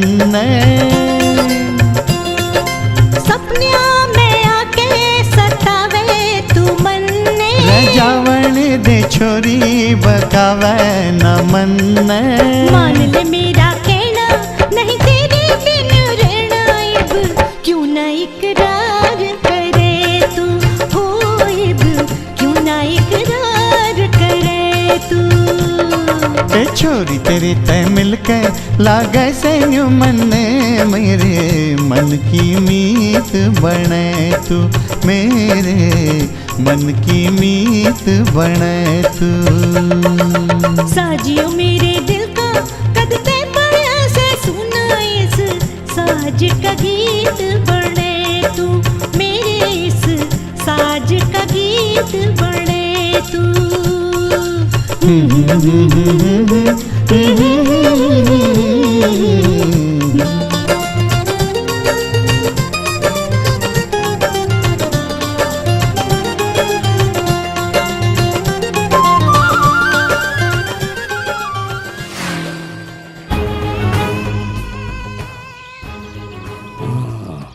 सपनिया में आके सतावे तू मन जावण दे छोरी भकावे न मन। मान ले मेरा कहना, नहीं तेरे बिन रहना अब, क्यों ना इकरार करे तू, हो अब क्यों ना इकरार करे तू। छोरी तेरे तय मिलके लागे से यूं मन मेरे मन की मीत बने तू, मेरे मन की मीत बने तू। साजियो मेरे दिल का कदते बढ़िया से सुना इस साज का गीत बने तू, मेरे इस साज का गीत बने तू।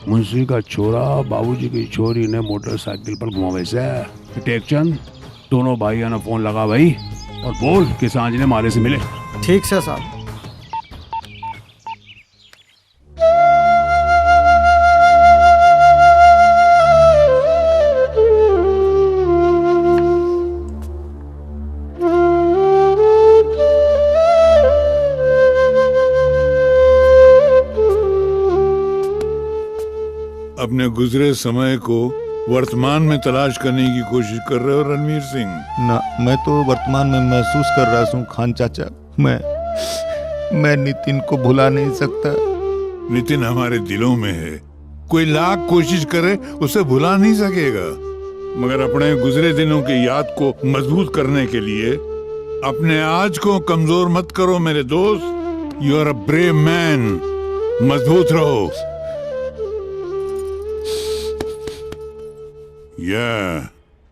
मुंशी का छोरा बाबूजी की छोरी ने मोटरसाइकिल पर घुमावे से टेकचंद दोनों भाइयों ने फोन लगा भाई और बोल कि सांझ ने मारे से मिले। ठीक से साहब। अपने गुजरे समय को वर्तमान में तलाश करने की कोशिश कर रहे हो रणवीर सिंह? ना, मैं तो वर्तमान में महसूस कर रहा हूँ खान चाचा। मैं नितिन को भुला नहीं सकता। नितिन हमारे दिलों में है, कोई लाख कोशिश करे उसे भुला नहीं सकेगा। मगर अपने गुजरे दिनों की याद को मजबूत करने के लिए अपने आज को कमजोर मत करो मेरे दोस्त। You are a brave man, मजबूत रहो।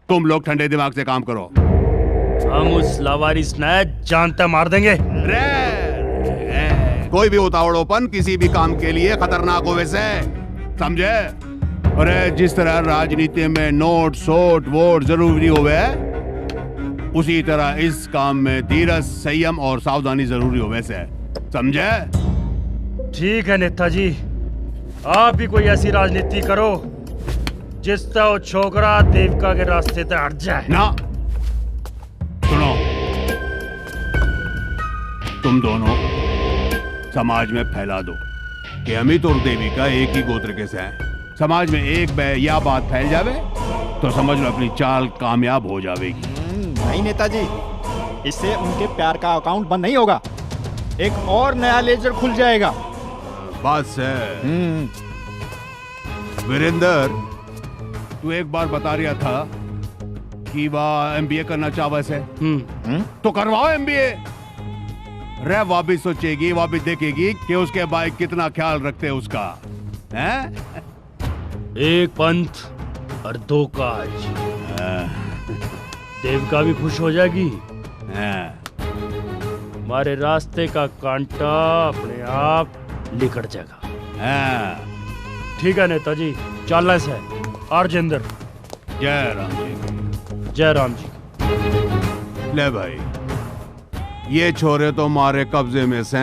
तुम लोग ठंडे दिमाग से काम करो। हम उस लावारिस ने जानते मार देंगे। कोई भी उतावड़ोपन किसी भी काम के लिए खतरनाक हो वैसे, समझे? अरे जिस तरह राजनीति में नोट सोट वोट जरूरी होवे, उसी तरह इस काम में धीरज संयम और सावधानी जरूरी हो वैसे, समझे? ठीक है नेताजी, आप भी कोई ऐसी राजनीति करो जिससे वो छोकरा देविका के रास्ते से हट जाए। ना सुनो, तुम दोनों समाज में फैला दो कि अमित और देविका एक ही गोत्र के से हैं। समाज में एक बार यह बात फैल जावे तो समझ लो अपनी चाल कामयाब हो जाएगी। नहीं नेताजी, इससे उनके प्यार का अकाउंट बंद नहीं होगा, एक और नया लेजर खुल जाएगा। बस है। वीरेंद्र, तू एक बार बता रहा था कि वह एमबीए करना चाहता है, तो करवाओ एमबीए। रे वह भी सोचेगी, वह भी देखेगी कि उसके भाई कितना ख्याल रखते हैं उसका, हैं? एक पंथ और दो काज। देविका भी खुश हो जाएगी, हमारे रास्ते का कांटा अपने आप निकट जाएगा। ठीक है नेताजी, चलने से। अर्जेंद्र। जय राम जी। जय राम जी। ले भाई, ये छोरे तो मारे कब्जे में से।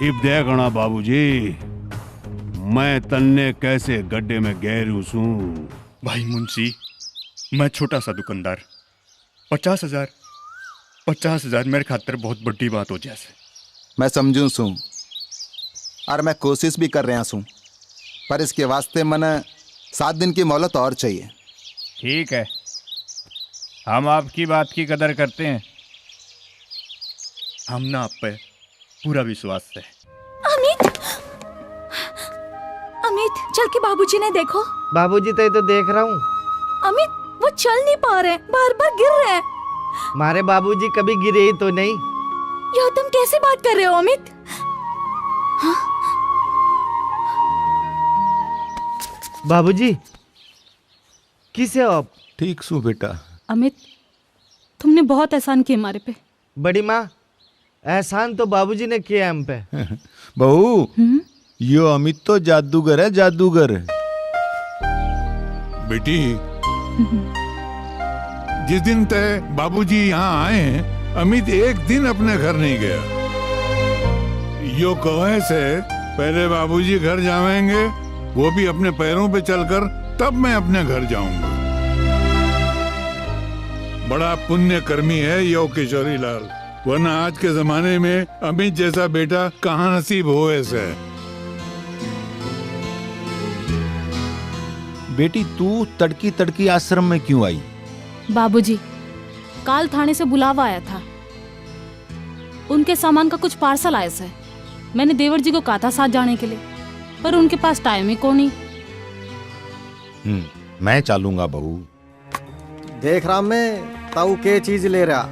इब देखना बाबूजी, मैं तन्ने कैसे गड्ढे में गहरू सू। भाई मुंशी, मैं छोटा सा दुकानदार, 50,000 मेरे खातिर बहुत बड़ी बात हो जैसे। मैं समझू सू और मैं कोशिश भी कर रहा हूँ, पर इसके वास्ते मैंने 7 दिन की मोहलत और चाहिए। ठीक है, हम आपकी बात की कदर करते हैं। हम ना आप पे पूरा विश्वास है। अमित, चल के बाबूजी ने देखो। बाबूजी तो देख रहा हूँ। अमित, वो चल नहीं पा रहे, बार बार गिर रहे हैं। हमारे बाबूजी कभी गिरे ही तो नहीं। यह तुम कैसे बात कर रहे हो अमित? हाँ? बाबूजी, किसे हो आप? ठीक सू बेटा। अमित, तुमने बहुत एहसान किए हमारे पे। बड़ी माँ, एहसान तो बाबूजी ने किया हम पे। बहू, यो अमित तो जादूगर है, जादूगर। बेटी, जिस दिन तय बाबूजी यहाँ आए हैं, अमित एक दिन अपने घर नहीं गया। यो कहे से पहले बाबूजी घर जाएंगे, वो भी अपने पैरों पे चलकर, तब मैं अपने घर जाऊंगा। बड़ा पुण्य कर्मी है यो किशोरी लाल, वरना आज के जमाने में अमित जैसा बेटा कहाँ नसीब हो ऐसे। बेटी, तू तड़की तड़की आश्रम में क्यों आई? बाबूजी, काल थाने से बुलावा आया था, उनके सामान का कुछ पार्सल आया से। मैंने देवर जी को कहा था साथ जाने के लिए, पर उनके पास टाइम ही को नहीं। मैं चलूंगा बहू। देख राम में ताऊ के चीज ले रहा।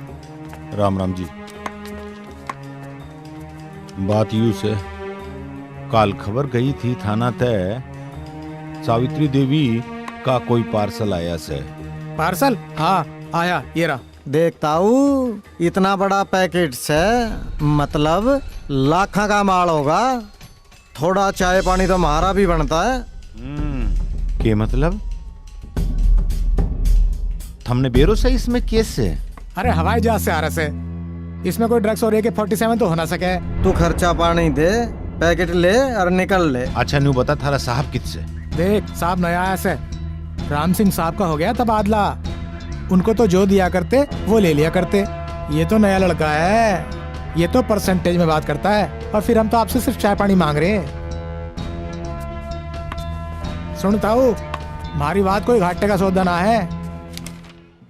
राम राम जी। बात यूं से, काल खबर गई थी थाना तय, सावित्री देवी का कोई पार्सल आया से। पार्सल? हाँ आया, ये रहा। देखता हूँ, इतना बड़ा पैकेट से मतलब लाखों का माल होगा। थोड़ा चाय पानी तो हमारा भी बनता है। के मतलब? थमने बेरो से इसमें केस से? अरे हवाई जहाज से आ रहा से, इसमें कोई ड्रग्स और AK-47 तो होना सके। तू खर्चा पानी दे, पैकेट ले और निकल ले। अच्छा न्यू बता थारा साहब किससे? देख साहब नया आया से, राम सिंह साहब का हो गया तबादला। उनको तो जो दिया करते वो ले लिया करते। ये तो नया लड़का है, ये तो परसेंटेज में बात करता है, और फिर हम तो आपसे सिर्फ चाय पानी मांग रहे हैं। सुनता हूँ हमारी बात कोई घाटे का सौदा ना है।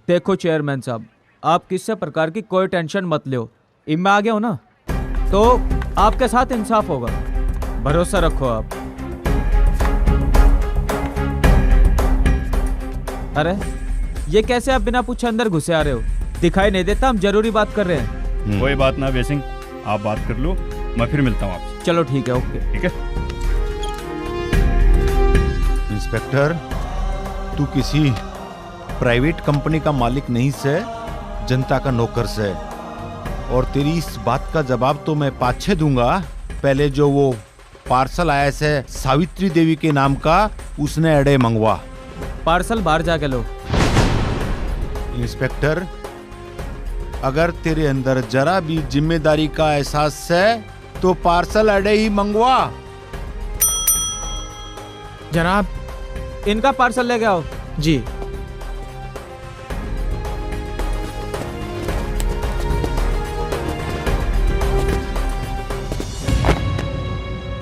देखो चेयरमैन साहब, आप किसी प्रकार की कोई टेंशन मत लो। इम में आ गया हो ना तो आपके साथ इंसाफ होगा, भरोसा रखो आप। अरे ये कैसे आप बिना पूछे अंदर घुसे आ रहे हो? दिखाई नहीं देता हम जरूरी बात कर रहे हैं। कोई बात ना बेसिंग, आप बात कर लो, मैं फिर मिलता हूँ आपसे। चलो ठीक है, ओके। ठीक है। इंस्पेक्टर, तू किसी प्राइवेट कंपनी का मालिक नहीं से, जनता का नौकर से, और तेरी इस बात का जवाब तो मैं पाछे दूंगा। पहले जो वो पार्सल आया से सावित्री देवी के नाम का, उसने अड़े मंगवा। पार्सल बाहर जाके लो। इंस्पेक्टर, अगर तेरे अंदर जरा भी जिम्मेदारी का एहसास है तो पार्सल अड़े ही मंगवा। जनाब, इनका पार्सल लेके आओ। जी।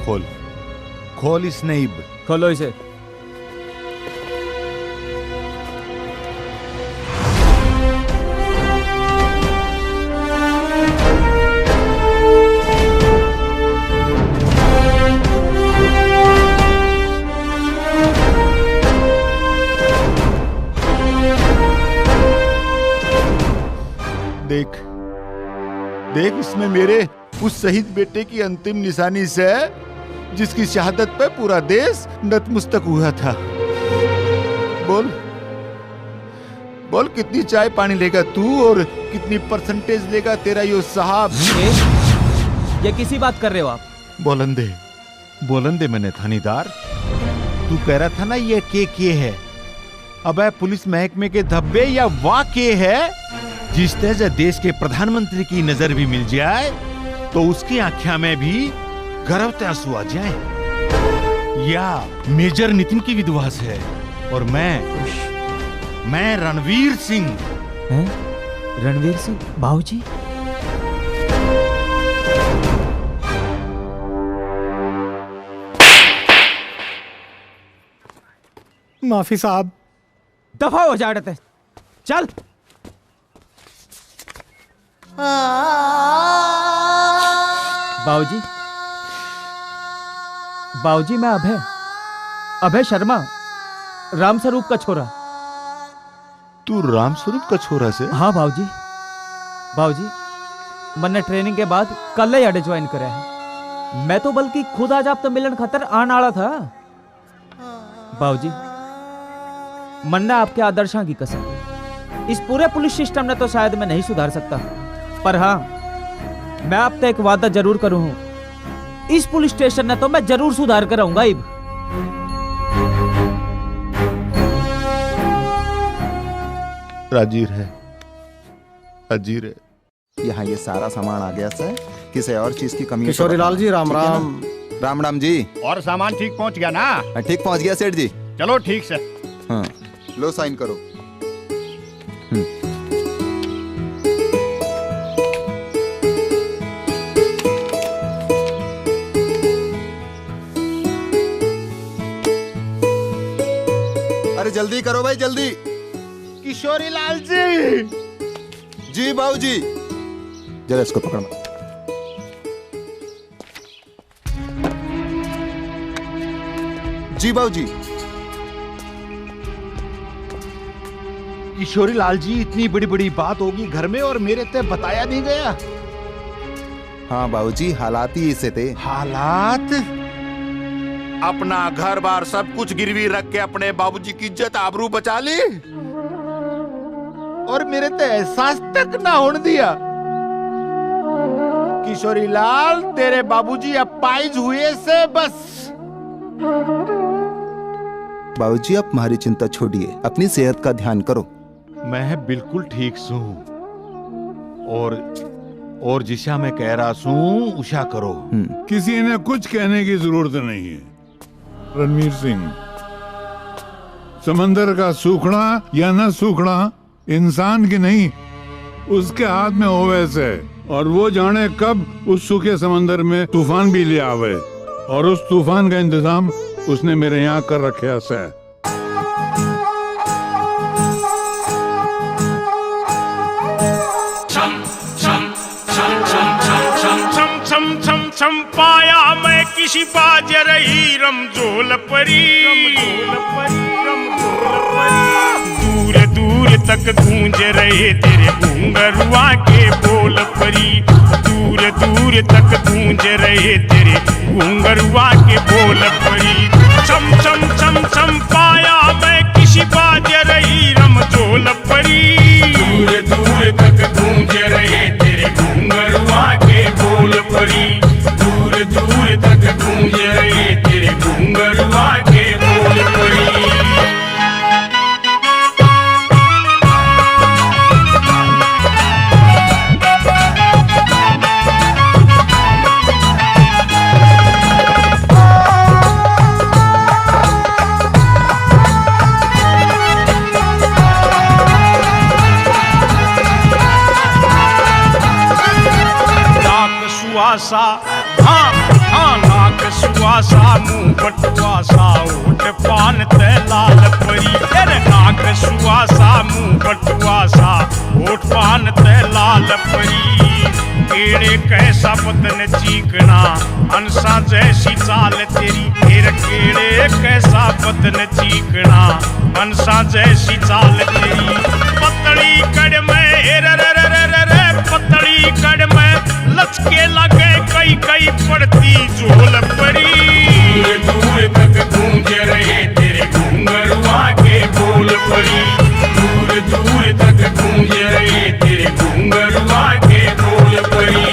खोल खोल इस नईब, खोलो इसे। देख देख, इसमें मेरे उस शहीद बेटे की अंतिम निशानी से, जिसकी शहादत पे पूरा देश नतमस्तक हुआ था। बोल बोल, कितनी चाय पानी लेगा तू और कितनी परसेंटेज लेगा तेरा यो साहब? ये किसी बात कर रहे हो आप? बोलन दे मैंने थानेदार। तू कह रहा था ना ये के है, अबे पुलिस महकमे के धब्बे या वाह के है? जिस तरह देश के प्रधानमंत्री की नजर भी मिल जाए तो उसकी आंखों में भी गर्व ते आंसू आ जाए। या मेजर नितिन की विधवा है, और मैं रणवीर सिंह। रणवीर सिंह बाबूजी? माफी साहब। दफा हो जा रहे थे, चल। बाबूजी, बाबूजी मैं अभय शर्मा, राम स्वरूप का छोरा। तू राम स्वरूप का छोरा से? हाँ बाबूजी मैंने ट्रेनिंग के बाद कल ही अड्डे ज्वाइन करे है। मैं तो बल्कि खुद आज आप तो मिलन खातर आने वाला था। बाबूजी मन्ना आपके आदर्शों की कसम, इस पूरे पुलिस सिस्टम ने तो शायद मैं नहीं सुधार सकता, पर हाँ मैं आप तक एक वादा जरूर करूं हूं, इस पुलिस स्टेशन ने तो मैं जरूर सुधार कर आऊंगा। इब राजीर है, अजीर है। यहाँ ये सारा सामान आ गया सर, किसी और चीज की कमी? किशोरी लाल जी राम राम। राम राम जी। और सामान ठीक पहुंच गया ना? ठीक पहुंच गया सेठ जी। चलो ठीक से। हाँ लो साइन करो। अरे जल्दी करो भाई जल्दी। किशोरी लाल जी। जी बाबू जी। जरा इसको पकड़ना। जी बाबू जी। किशोरी लाल जी, इतनी बड़ी बड़ी बात होगी घर में और मेरे ते बताया नहीं गया। हाँ बाबूजी, हालात ही ऐसे थे। हालात? अपना घर बार सब कुछ गिरवी रख के अपने बाबूजी की इज्जत आबरू बचा ली और मेरे ते एहसास तक ना होने दिया। किशोरी लाल, तेरे बाबूजी अपाइज हुए से बस। बाबूजी आप हमारी चिंता छोड़िए, अपनी सेहत का ध्यान करो। मैं बिल्कुल ठीक सू और जिसा मैं कह रहा सू उषा करो। किसी ने कुछ कहने की जरूरत नहीं है रणवीर सिंह। समंदर का सूखना या न सूखना इंसान की नहीं, उसके हाथ में होवे से, और वो जाने कब उस सूखे समंदर में तूफान भी ले आवे, और उस तूफान का इंतजाम उसने मेरे यहाँ कर रखे से। छम पाया मैं किसी बाजर ही रमजोल परी, दूर दूर तक गूंज रहे तेरे घूंघरुआ के बोल परी, दूर दूर तक गूंज रहे तेरे घूंघरुआ के बोल परी। छम छम छम छम पाया मैं किसी बाजर ही रमजोल परी, दूर दूर तक गूंज रहे तेरे घूंघरुआ के बोल परी, दूर दूर तक गूंज रहे तेरे घूंघरुआ के बोल परी। सुवासा हाँ हाँ नाक सुवासा मुंह बटुआसा ओठ पान ते लाल परी, तेरे नाक सुवासा मुंह बटुआसा ओठ पान ते लाल परी। केड़े कैसा बदन चीकना हंसा जैसी चाल तेरी, तेरे केड़े कैसा बदन चीकना हंसा जैसी चाल तेरी। पतली कड़ में पतली कड़ में लचके लगे कई कई पड़ती झोल परी, दूर दूर तक गूंज रहे तेरे घूंघरुआ के बोल परी, दूर दूर तक गूंज रहे तेरे घूंघरुआ के बोल परी।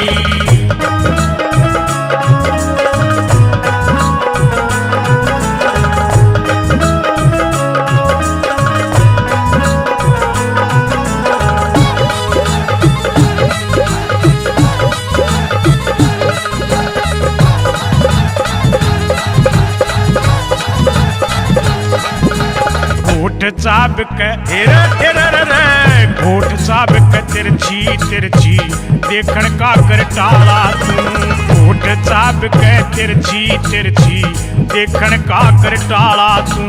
घोट चाब के घोट चाब के तिरछी तिरछी देखण का कर टाला तू, घोट चाब के तिरछी तिरछी देखण का कर टाला तू।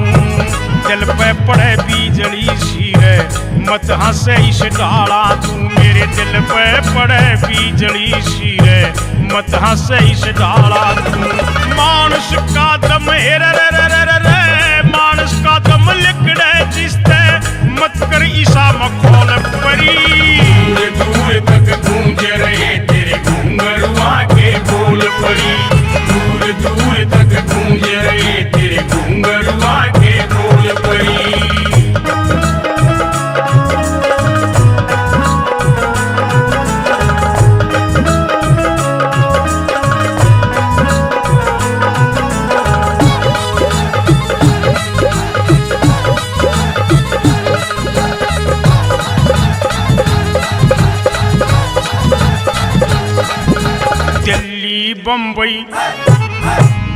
दिल पे पड़े बीजली शीरे मत हंसे इस डाला तू, मेरे दिल पे पड़े बीजली शीरे मत हंसे इस डाला तू। मानस का दम मानस का दम लिकड़े जिसते मत कर ईसा मखौल परी, दूर दूर तक गूंज रहे तेरे घूंघरुआ के बोल परी, दूर दूर तक गूंज रहे तेरे घूंघरुआ के बोल परी।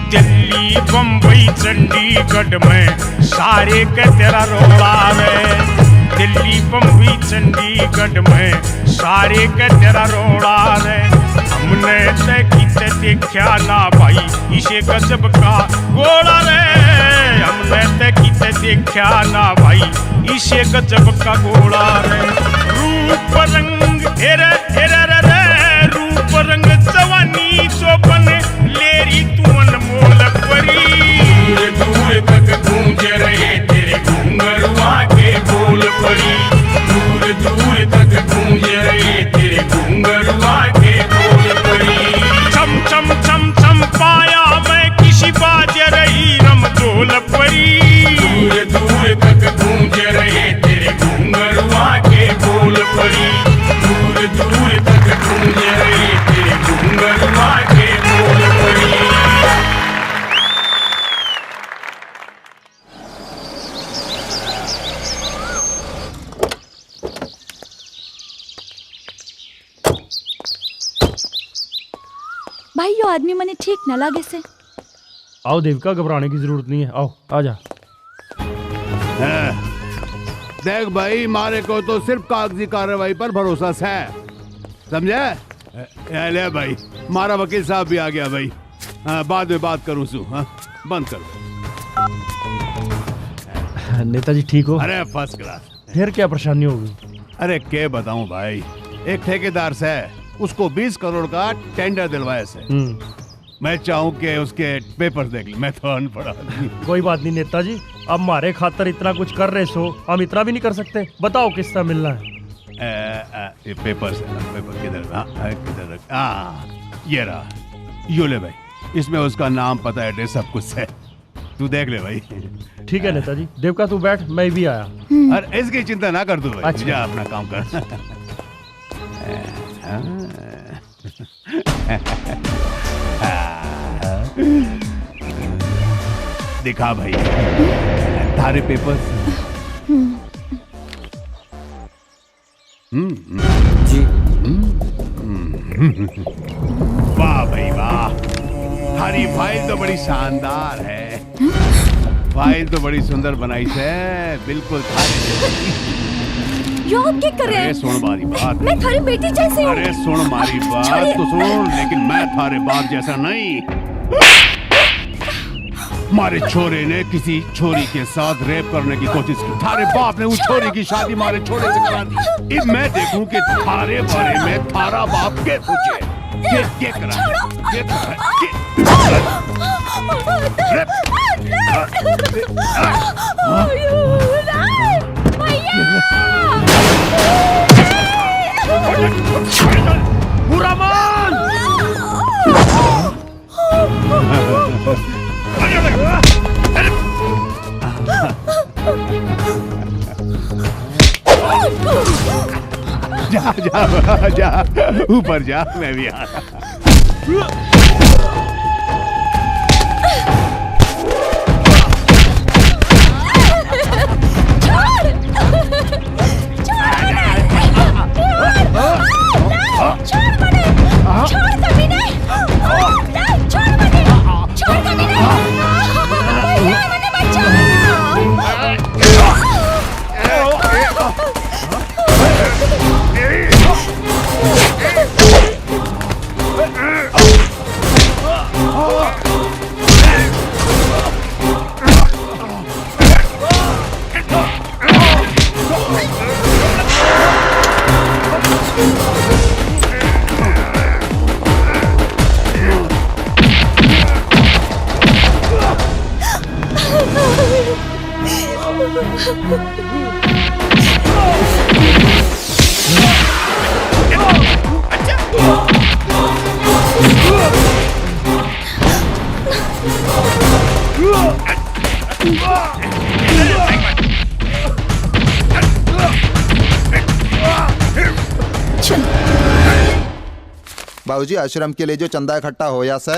दिल्ली बम्बई चंडीगढ़ में सारे के तेरा रोला रे, दिल्ली बम्बई चंडीगढ़ में सारे के तेरा रोला रे। हमने ते किते देखा ना भाई इसे गजब का गोला रे, हमने ते किते देखा ना भाई इसे गजब का गोला रे। रूप रंग हेरे हेरे रे, रूप रंग जवानी चौपन लेरी तू अनमोल परी, दूर दूर तक गूंज रहे तेरे घूंघरुआ के बोल परी, दूर दूर तक गूंज रहे तेरे घूंघरुआ के बोल परी। छम छम छम छम पाया मैं किसी बाजर ही रमजोल परी, दूर दूर तक गूंज रहे तेरे घूंघरुआ के बोल परी, दूर दूर तक गूंज रहे तेरे घूंघरुआ के बोल परी। काहे यो आदमी मने ठीक न लागे से। आओ देविका, घबराने की जरूरत नहीं है, आओ आजा। देख भाई, मारे को तो सिर्फ कागजी कार्रवाई पर भरोसा है, समझे? ले भाई, मारा वकील साहब भी आ गया भाई। बाद में बात करूं सु। बंद कर। नेताजी ठीक हो? अरे फर्स्ट क्लास। फिर क्या परेशानी होगी? अरे क्या बताऊं भाई, एक ठेकेदार से उसको 20 करोड़ का टेंडर दिलवाया से। मैं चाहूं कि उसके पेपर देख ले, मैं तो अनपढ़ आदमी। कोई बात नहीं नेताजी, अब हमारे खातर इतना कुछ कर रहे सो हम इतना भी नहीं कर सकते। बताओ किस तरह मिलना है? ये पेपर से, पेपर किधर? किधर? ये रहा, यो ले भाई, इसमें उसका नाम, पता, एड्रेस सब कुछ है, तू देख ले भाई। ठीक है नेताजी। देवका तू बैठ, मैं भी आया। अरे इसकी चिंता ना कर तू भाई, अच्छा। जा अपना काम कर। दिखा भाई तारे पेपर्स। जी। वाह भाई वाह, थारी फाइल तो बड़ी शानदार है। फाइल तो बड़ी सुंदर बनाई है, बिल्कुल थारे। यो आप क्या कर रहे हैं? अरे सुन मारी बात, मैं थारी बेटी जैसी हूँ। अरे सुन मारी बात तो सुन, लेकिन मैं थारे बाप जैसा नहीं। मारे छोरे ने किसी छोरी के साथ रेप करने की कोशिश की, थारे बाप ने उस छोरी की शादी मारे छोरे से करा दी। अब मैं देखूं कि थारे बारे में थारा बाप क्या सोचे, क्या करा, बुरा मान। जा जा जा, ऊपर जा, मैं भी आ रहा। बाबूजी, आश्रम के लिए जो चंदा इकट्ठा होया से,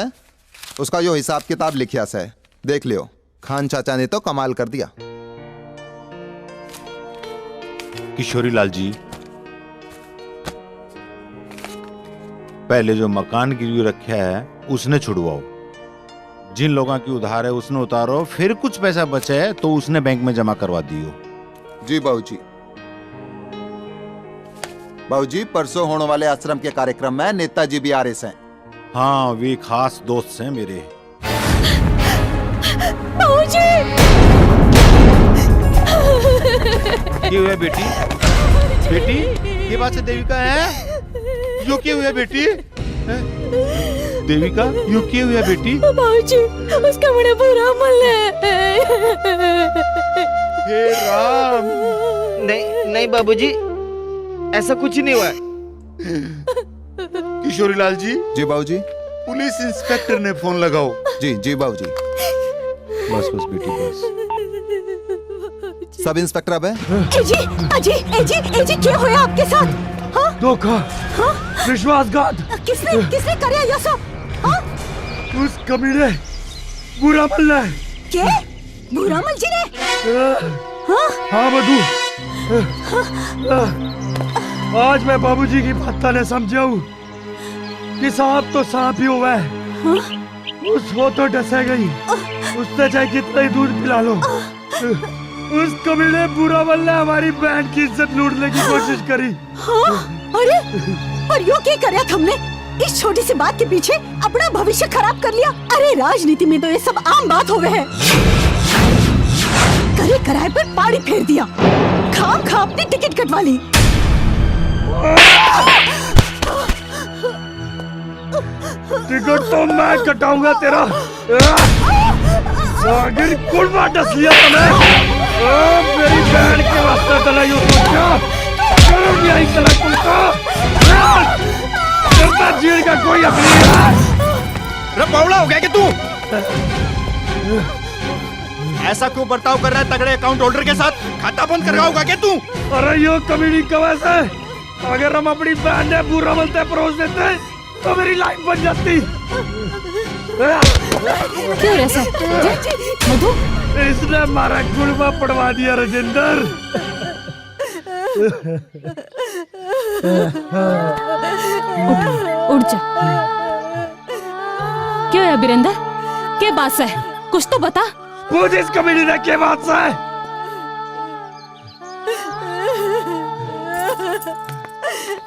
उसका जो हिसाब किताब लिखिया से, देख लियो। खान चाचा ने तो कमाल कर दिया। किशोरी लाल जी, पहले जो मकान गिरवी रखा है उसने छुड़वाओ, जिन लोगों की उधार है उसने उतारो, फिर कुछ पैसा बचे है तो उसने बैंक में जमा करवा दियो। जी बाबूजी। बाबूजी, परसों होने वाले आश्रम के कार्यक्रम में नेताजी भी आ रहे हैं। हाँ, वे खास दोस्त हैं मेरे। बाबूजी! क्या हुआ बेटी? बेटी, ये बात से देविका है? यो क्या हुआ बेटी? देविका, यो क्या हुआ बेटी? बाबूजी, उसका बड़ा बुरा मन है। हे राम! नहीं बाबूजी, ऐसा कुछ नहीं हुआ। किशोरी लाल जी। जी बाबूजी। पुलिस इंस्पेक्टर ने फोन लगाओ। जी जी बाबूजी। बस बस बेटी बस। सब इंस्पेक्टर अब है? एजी क्या हुआ आपके साथ? हाँ? धोखा, हाँ? विश्वासघात। किसने करे ये सब? हाँ? उस कमीने बुरामल ने। क्या? बुरामल जी ने? हाँ मधु, आज मैं बाबूजी की बात ने समझाऊं कि सांप तो सांप ही हुआ है, वो तो डसे गई, उससे चाहे कितना ही दूध पिला लो। उस कमीने बुरा बल्ला हमारी बहन की इज्जत लूटने की कोशिश करी। हाँ? अरे पर यो क्या कर हमने इस छोटी सी बात के पीछे अपना भविष्य खराब कर लिया। अरे राजनीति में तो ये सब आम बात हो गए है। करे कराए पर पानी फेर दिया, खाम खा अपनी टिकट कटवा ली। टिकट तो मैं कटाऊंगा तेरा। सागिर कुर्बा डस लिया तूने। मेरी बहन के वास्ते तलाई हो तो क्या करो यही तला तुमको। तेरा जीण का कोई हक नहीं है। बावड़ा हो गया कि तू ऐसा क्यों बर्ताव कर रहा है तगड़े अकाउंट होल्डर के साथ? खाता बंद कर रहा होगा क्या तू? अरे यो कमीनी कवैस है। अगर हम अपनी बहन ने बुरा बोलते परोस देते तो मेरी लाइफ बन जाती। क्यों ऐसा? मधु इसने हमारा गुड़वा पड़वा दिया राजेंद्र। उठ जा। क्यों है वीरेंद्र? क्या बात है? कुछ तो बता। पूछ इस कमीनी ने क्या बात है?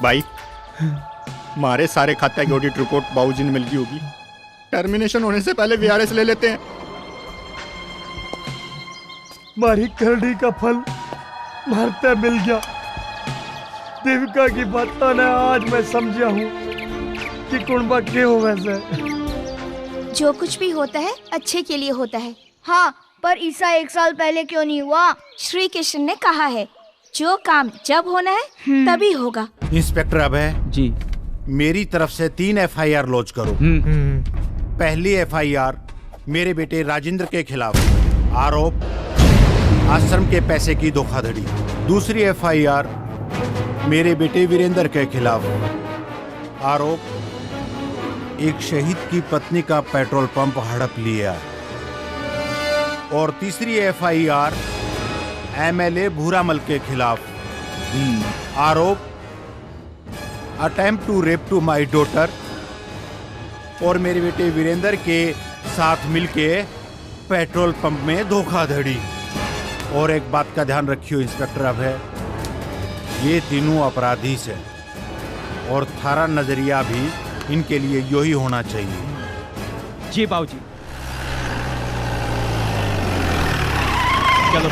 भाई हमारे सारे खाते की ऑडिट रिपोर्ट बाबूजी ने मिल गई होगी। टर्मिनेशन होने से पहले वीआरएस ले लेते हैं। मारी करनी का फल मरते मिल गया। देविका की बात ने आज मैं समझा हूँ कि कुंबा के हो वैसे। जो कुछ भी होता है अच्छे के लिए होता है। हाँ, पर ईसा 1 साल पहले क्यों नहीं हुआ? श्री कृष्ण ने कहा है जो काम जब होना है तभी होगा। इंस्पेक्टर अभय जी, मेरी तरफ से 3 FIR लॉन्च करो। पहली FIR मेरे बेटे राजेंद्र के खिलाफ, आरोप आश्रम के पैसे की धोखाधड़ी। दूसरी FIR मेरे बेटे वीरेंद्र के खिलाफ, आरोप एक शहीद की पत्नी का पेट्रोल पंप हड़प लिया। और तीसरी FIR MLA भूरामल के खिलाफ, आरोप attempt to rape to my daughter और मेरे बेटे वीरेंद्र के साथ मिलके पेट्रोल पंप में धोखाधड़ी। और एक बात का ध्यान रखियो इंस्पेक्टर अभय, ये तीनों अपराधी से और थारा नजरिया भी इनके लिए यो ही होना चाहिए। जी बाबूजी। चलो।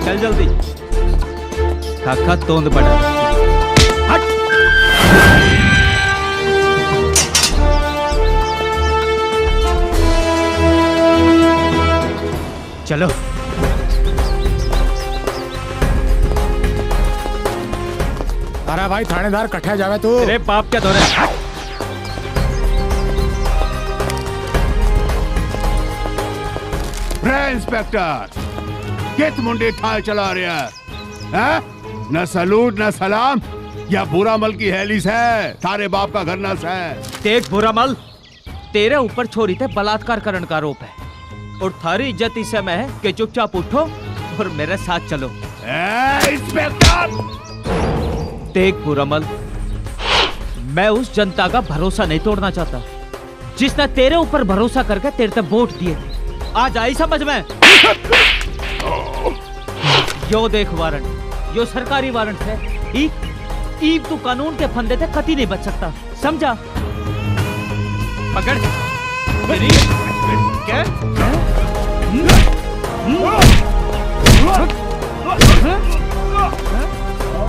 चल जल्दी। काका तोंद बड़ा। हट। चलो। अरे भाई थानेदार कट्ठा जावे तू। अरे बाप क्या दौरे। इंस्पेक्टर कित मुंडे ठाए चला रहा है? न सलूट न सलाम, या बुरा मल की हैलिस है। थारे बाप का घर न है। देख बुरा मल, तेरे ऊपर छोरी थे बलात्कार करने का आरोप है और थारी इज्जत इस समय है कि चुपचाप उठो और मेरे साथ चलो। इंस्पेक्टर देख बुरा मल, मैं उस जनता का भरोसा नहीं तोड़ना चाहता जिसने तेरे ऊपर भरोसा करके तेरे तक वोट दिए। आज आई समझ में? यो देख वारंट, यो सरकारी वारंट है। ईब तू कानून के फंदे से कति नहीं बच सकता, समझा? पकड़। क्या?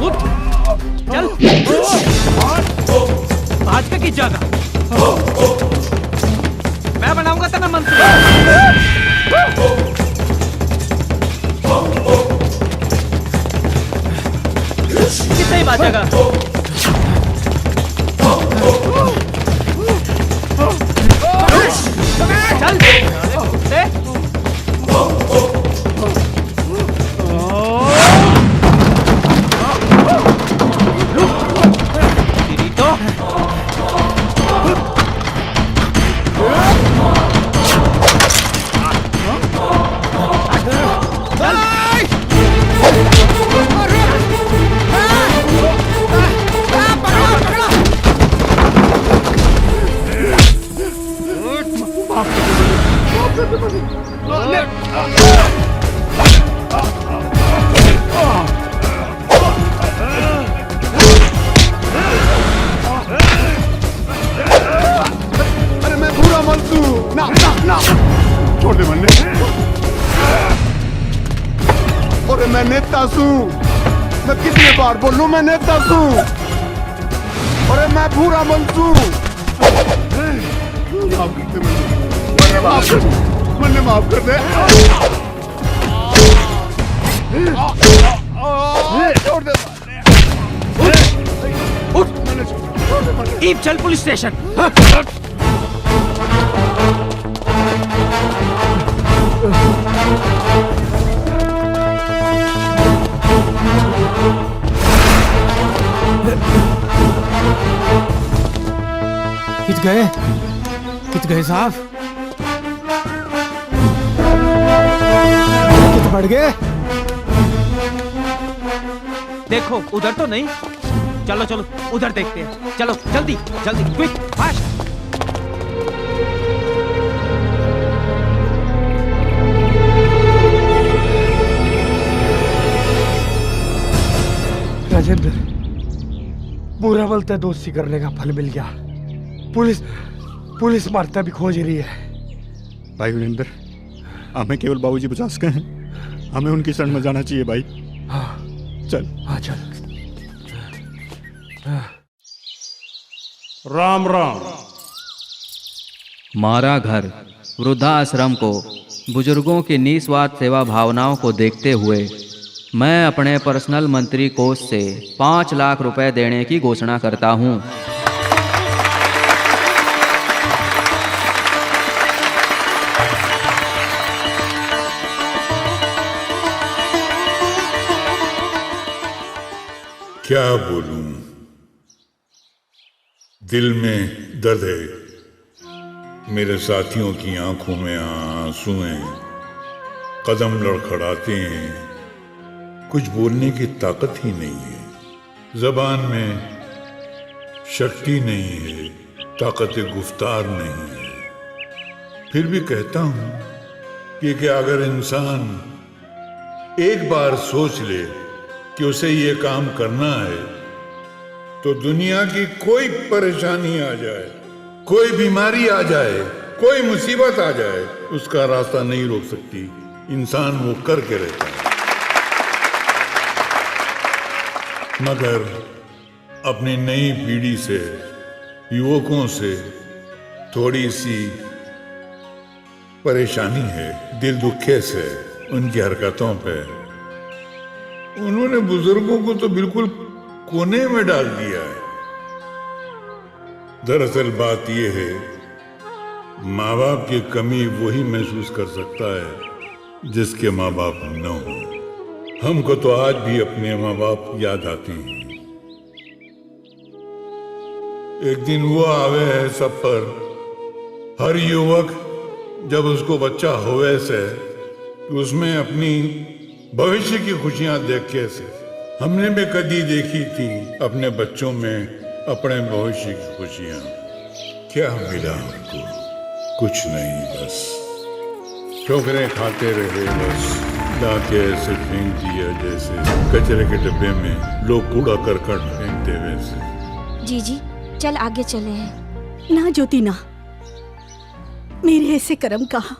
उठ, चल। आज का की जागा मैं बनाऊंगा तेरा मंत्री। कितना ही बातेगा। चल तो अरे मैं पूरा मलतू ना ना ना छोड़ दे मन्ने। अरे मैं नेता सू, मैं कितनी बार बोलूं मैं नेता सू। अरे मैं पूरा मलतू। माफ कर दे मन्ने, माफ कर दे। छोड़ दे। ईप चल पुलिस स्टेशन। कित गए साहब? कित बढ़ गए? देखो उधर तो नहीं। चलो चलो उधर देखते हैं। चलो जल्दी जल्दी, क्विक फास्ट। राजेंद्र, पूरा बलते दोस्ती करने का फल मिल गया। पुलिस मारता भी खोज रही है। भाई वीरेंद्र, हमें केवल बाबूजी बचा सके हैं। हमें उनकी शरण में जाना चाहिए भाई। हाँ चल। हाँ चल। राम राम। मारा घर वृद्धाश्रम को बुजुर्गों की निस्वार्थ सेवा भावनाओं को देखते हुए मैं अपने पर्सनल मंत्री कोष से 5 लाख रुपए देने की घोषणा करता हूं। क्या बोलूं, दिल में दर्द है। मेरे साथियों की आंखों में आंसू हैं, कदम लड़खड़ाते हैं, कुछ बोलने की ताकत ही नहीं है। जबान में शक्ति नहीं है, ताकत गुफ्तार नहीं है। फिर भी कहता हूं कि अगर इंसान एक बार सोच ले कि उसे ये काम करना है, तो दुनिया की कोई परेशानी आ जाए, कोई बीमारी आ जाए, कोई मुसीबत आ जाए, उसका रास्ता नहीं रोक सकती। इंसान वो करके रहता है। मगर अपनी नई पीढ़ी से, युवकों से थोड़ी सी परेशानी है, दिल दुखे से उनकी हरकतों पे। उन्होंने बुजुर्गों को तो बिल्कुल कोने में डाल दिया है। दरअसल बात यह है, माँ बाप की कमी वही महसूस कर सकता है जिसके माँ बाप न हो। हमको तो आज भी अपने माँ बाप याद आते हैं। एक दिन वो आवे है सब पर, हर युवक जब उसको बच्चा होवे से तो उसमें अपनी भविष्य की खुशियां देख के से हमने भी कभी देखी थी अपने बच्चों में अपने भविष्य की खुशियां। क्या मिला हमको? कुछ नहीं, बस ठोकरें खाते रहे, बस डाके ऐसे फेंक दिया जैसे कचरे के डब्बे में लोग कूड़ा करकट फेंकते वैसे। जी चल आगे चले हैं। ना ज्योति ना, मेरे ऐसे कर्म कहा।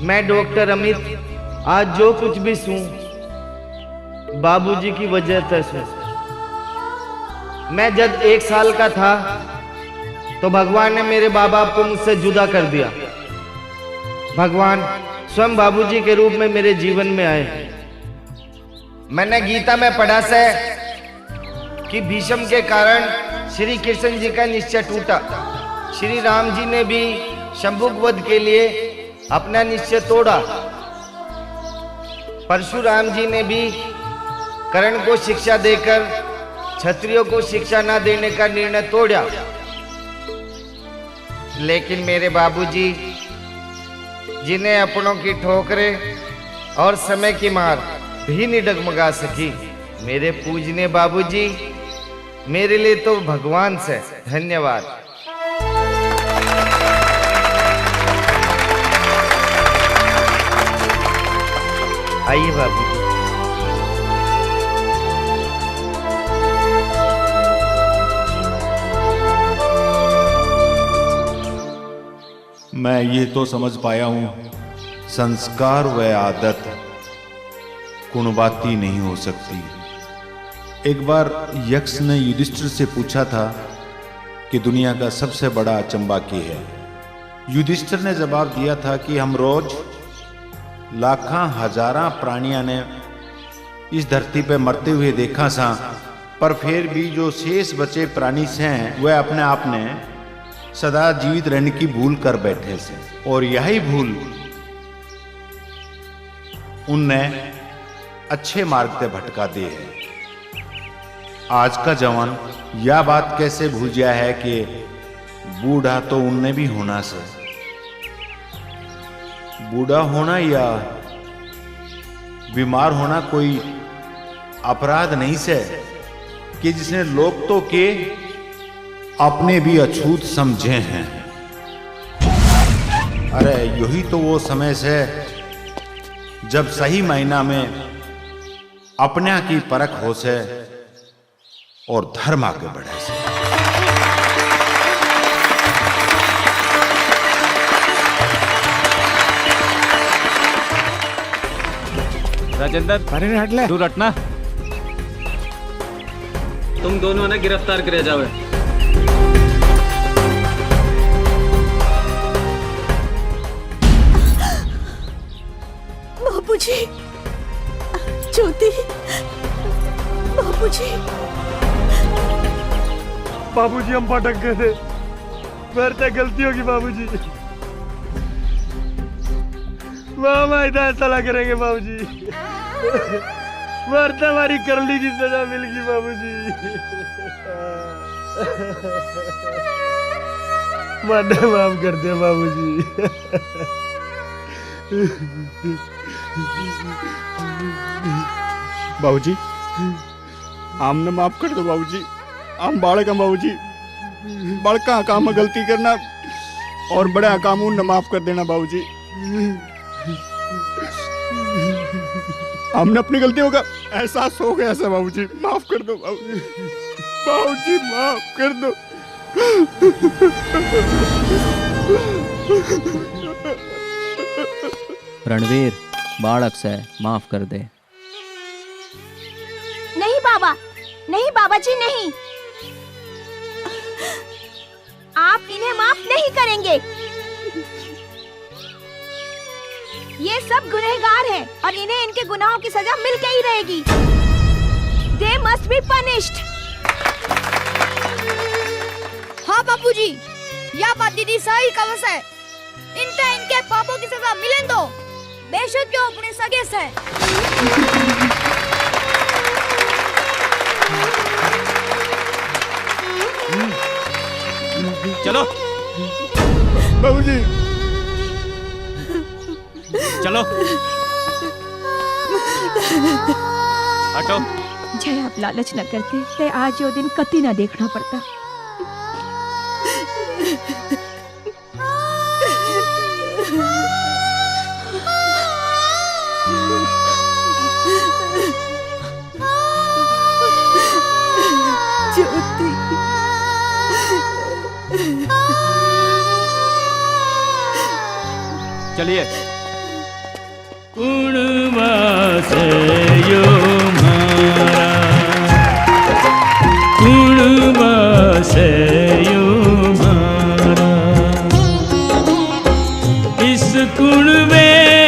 मैं डॉक्टर अमित आज जो कुछ भी सूं बाबूजी की वजह से सूं। मैं जब 1 साल का था तो भगवान ने मेरे माँ बाप को मुझसे जुदा कर दिया। भगवान स्वयं बाबूजी के रूप में मेरे जीवन में आए। मैंने गीता में पढ़ा से कि भीष्म के कारण श्री कृष्ण जी का निश्चय टूटा। श्री राम जी ने भी शंभुक वध के लिए अपना निश्चय तोड़ा। परशुराम जी ने भी कर्ण को शिक्षा देकर क्षत्रियों को शिक्षा न देने का निर्णय तोड़ा। लेकिन मेरे बाबूजी जिन्हें अपनों की ठोकरें और समय की मार भी नहीं डगमगा सकी। मेरे पूजने बाबूजी, मेरे लिए तो भगवान से धन्यवाद। आइए बाबूजी। मैं ये तो समझ पाया हूं, संस्कार व आदत कुणबाती नहीं हो सकती। एक बार यक्ष ने युधिष्ठिर से पूछा था कि दुनिया का सबसे बड़ा अचंबा क्या है। युधिष्ठिर ने जवाब दिया था कि हम रोज लाखां हजारां प्राणियां ने इस धरती पे मरते हुए देखा सा, पर फिर भी जो शेष बचे प्राणी से हैं वह अपने आप ने सदा जीवित रहने की भूल कर बैठे से, और यही भूल उनने अच्छे मार्ग पे भटका दी है। आज का जवान यह बात कैसे भूल गया है कि बूढ़ा तो उनने भी होना से। बूढ़ा होना या बीमार होना कोई अपराध नहीं से कि जिसने लोग तो के अपने भी अछूत समझे हैं। अरे यही तो वो समय से जब सही महीना में अपने की परख हो से और धर्म आगे बढ़े से। राजेंद्र दूर हटना। तुम दोनों ने गिरफ्तार करे जावे। बाबूजी, ज्योति, बाबूजी। बाबूजी हम भटक गए थे, मेरे से गलती होगी बाबूजी। मामा इधर चला करेंगे बाबूजी। मरते हमारी करली की सजा मिल गई बाबूजी। मरने माफ कर दे बाबूजी। बाबूजी आमने माफ कर दो बाबूजी। आम बालक हैं बाबूजी। बड़का काम में गलती करना और बड़ा काम उन्हें माफ कर देना बाबूजी। हमने अपनी गलतियों का एहसास हो गया ऐसा बाबूजी। माफ कर दो बाबूजी। बाबूजी माफ कर दो। रणवीर बालक से माफ कर दे। नहीं बाबा, नहीं बाबा जी नहीं, आप इन्हें माफ नहीं करेंगे। ये सब गुनहगार हैं और इन्हें इनके गुनाहों की सजा मिल के ही रहेगी। They must be punished. हाँ बापूजी, यह बात दीदी सही कवस है। इनके पापों की सजा मिले दो, बेशक क्यों अपने सगे से। चलो बाबूजी, चलो हटो। जय आप लालच न करते ते आज वो दिन कति न देखना पड़ता। ज्योति, चलिए। कुणवासे यो मारा, कुणवासे यो मारा, इस कुण में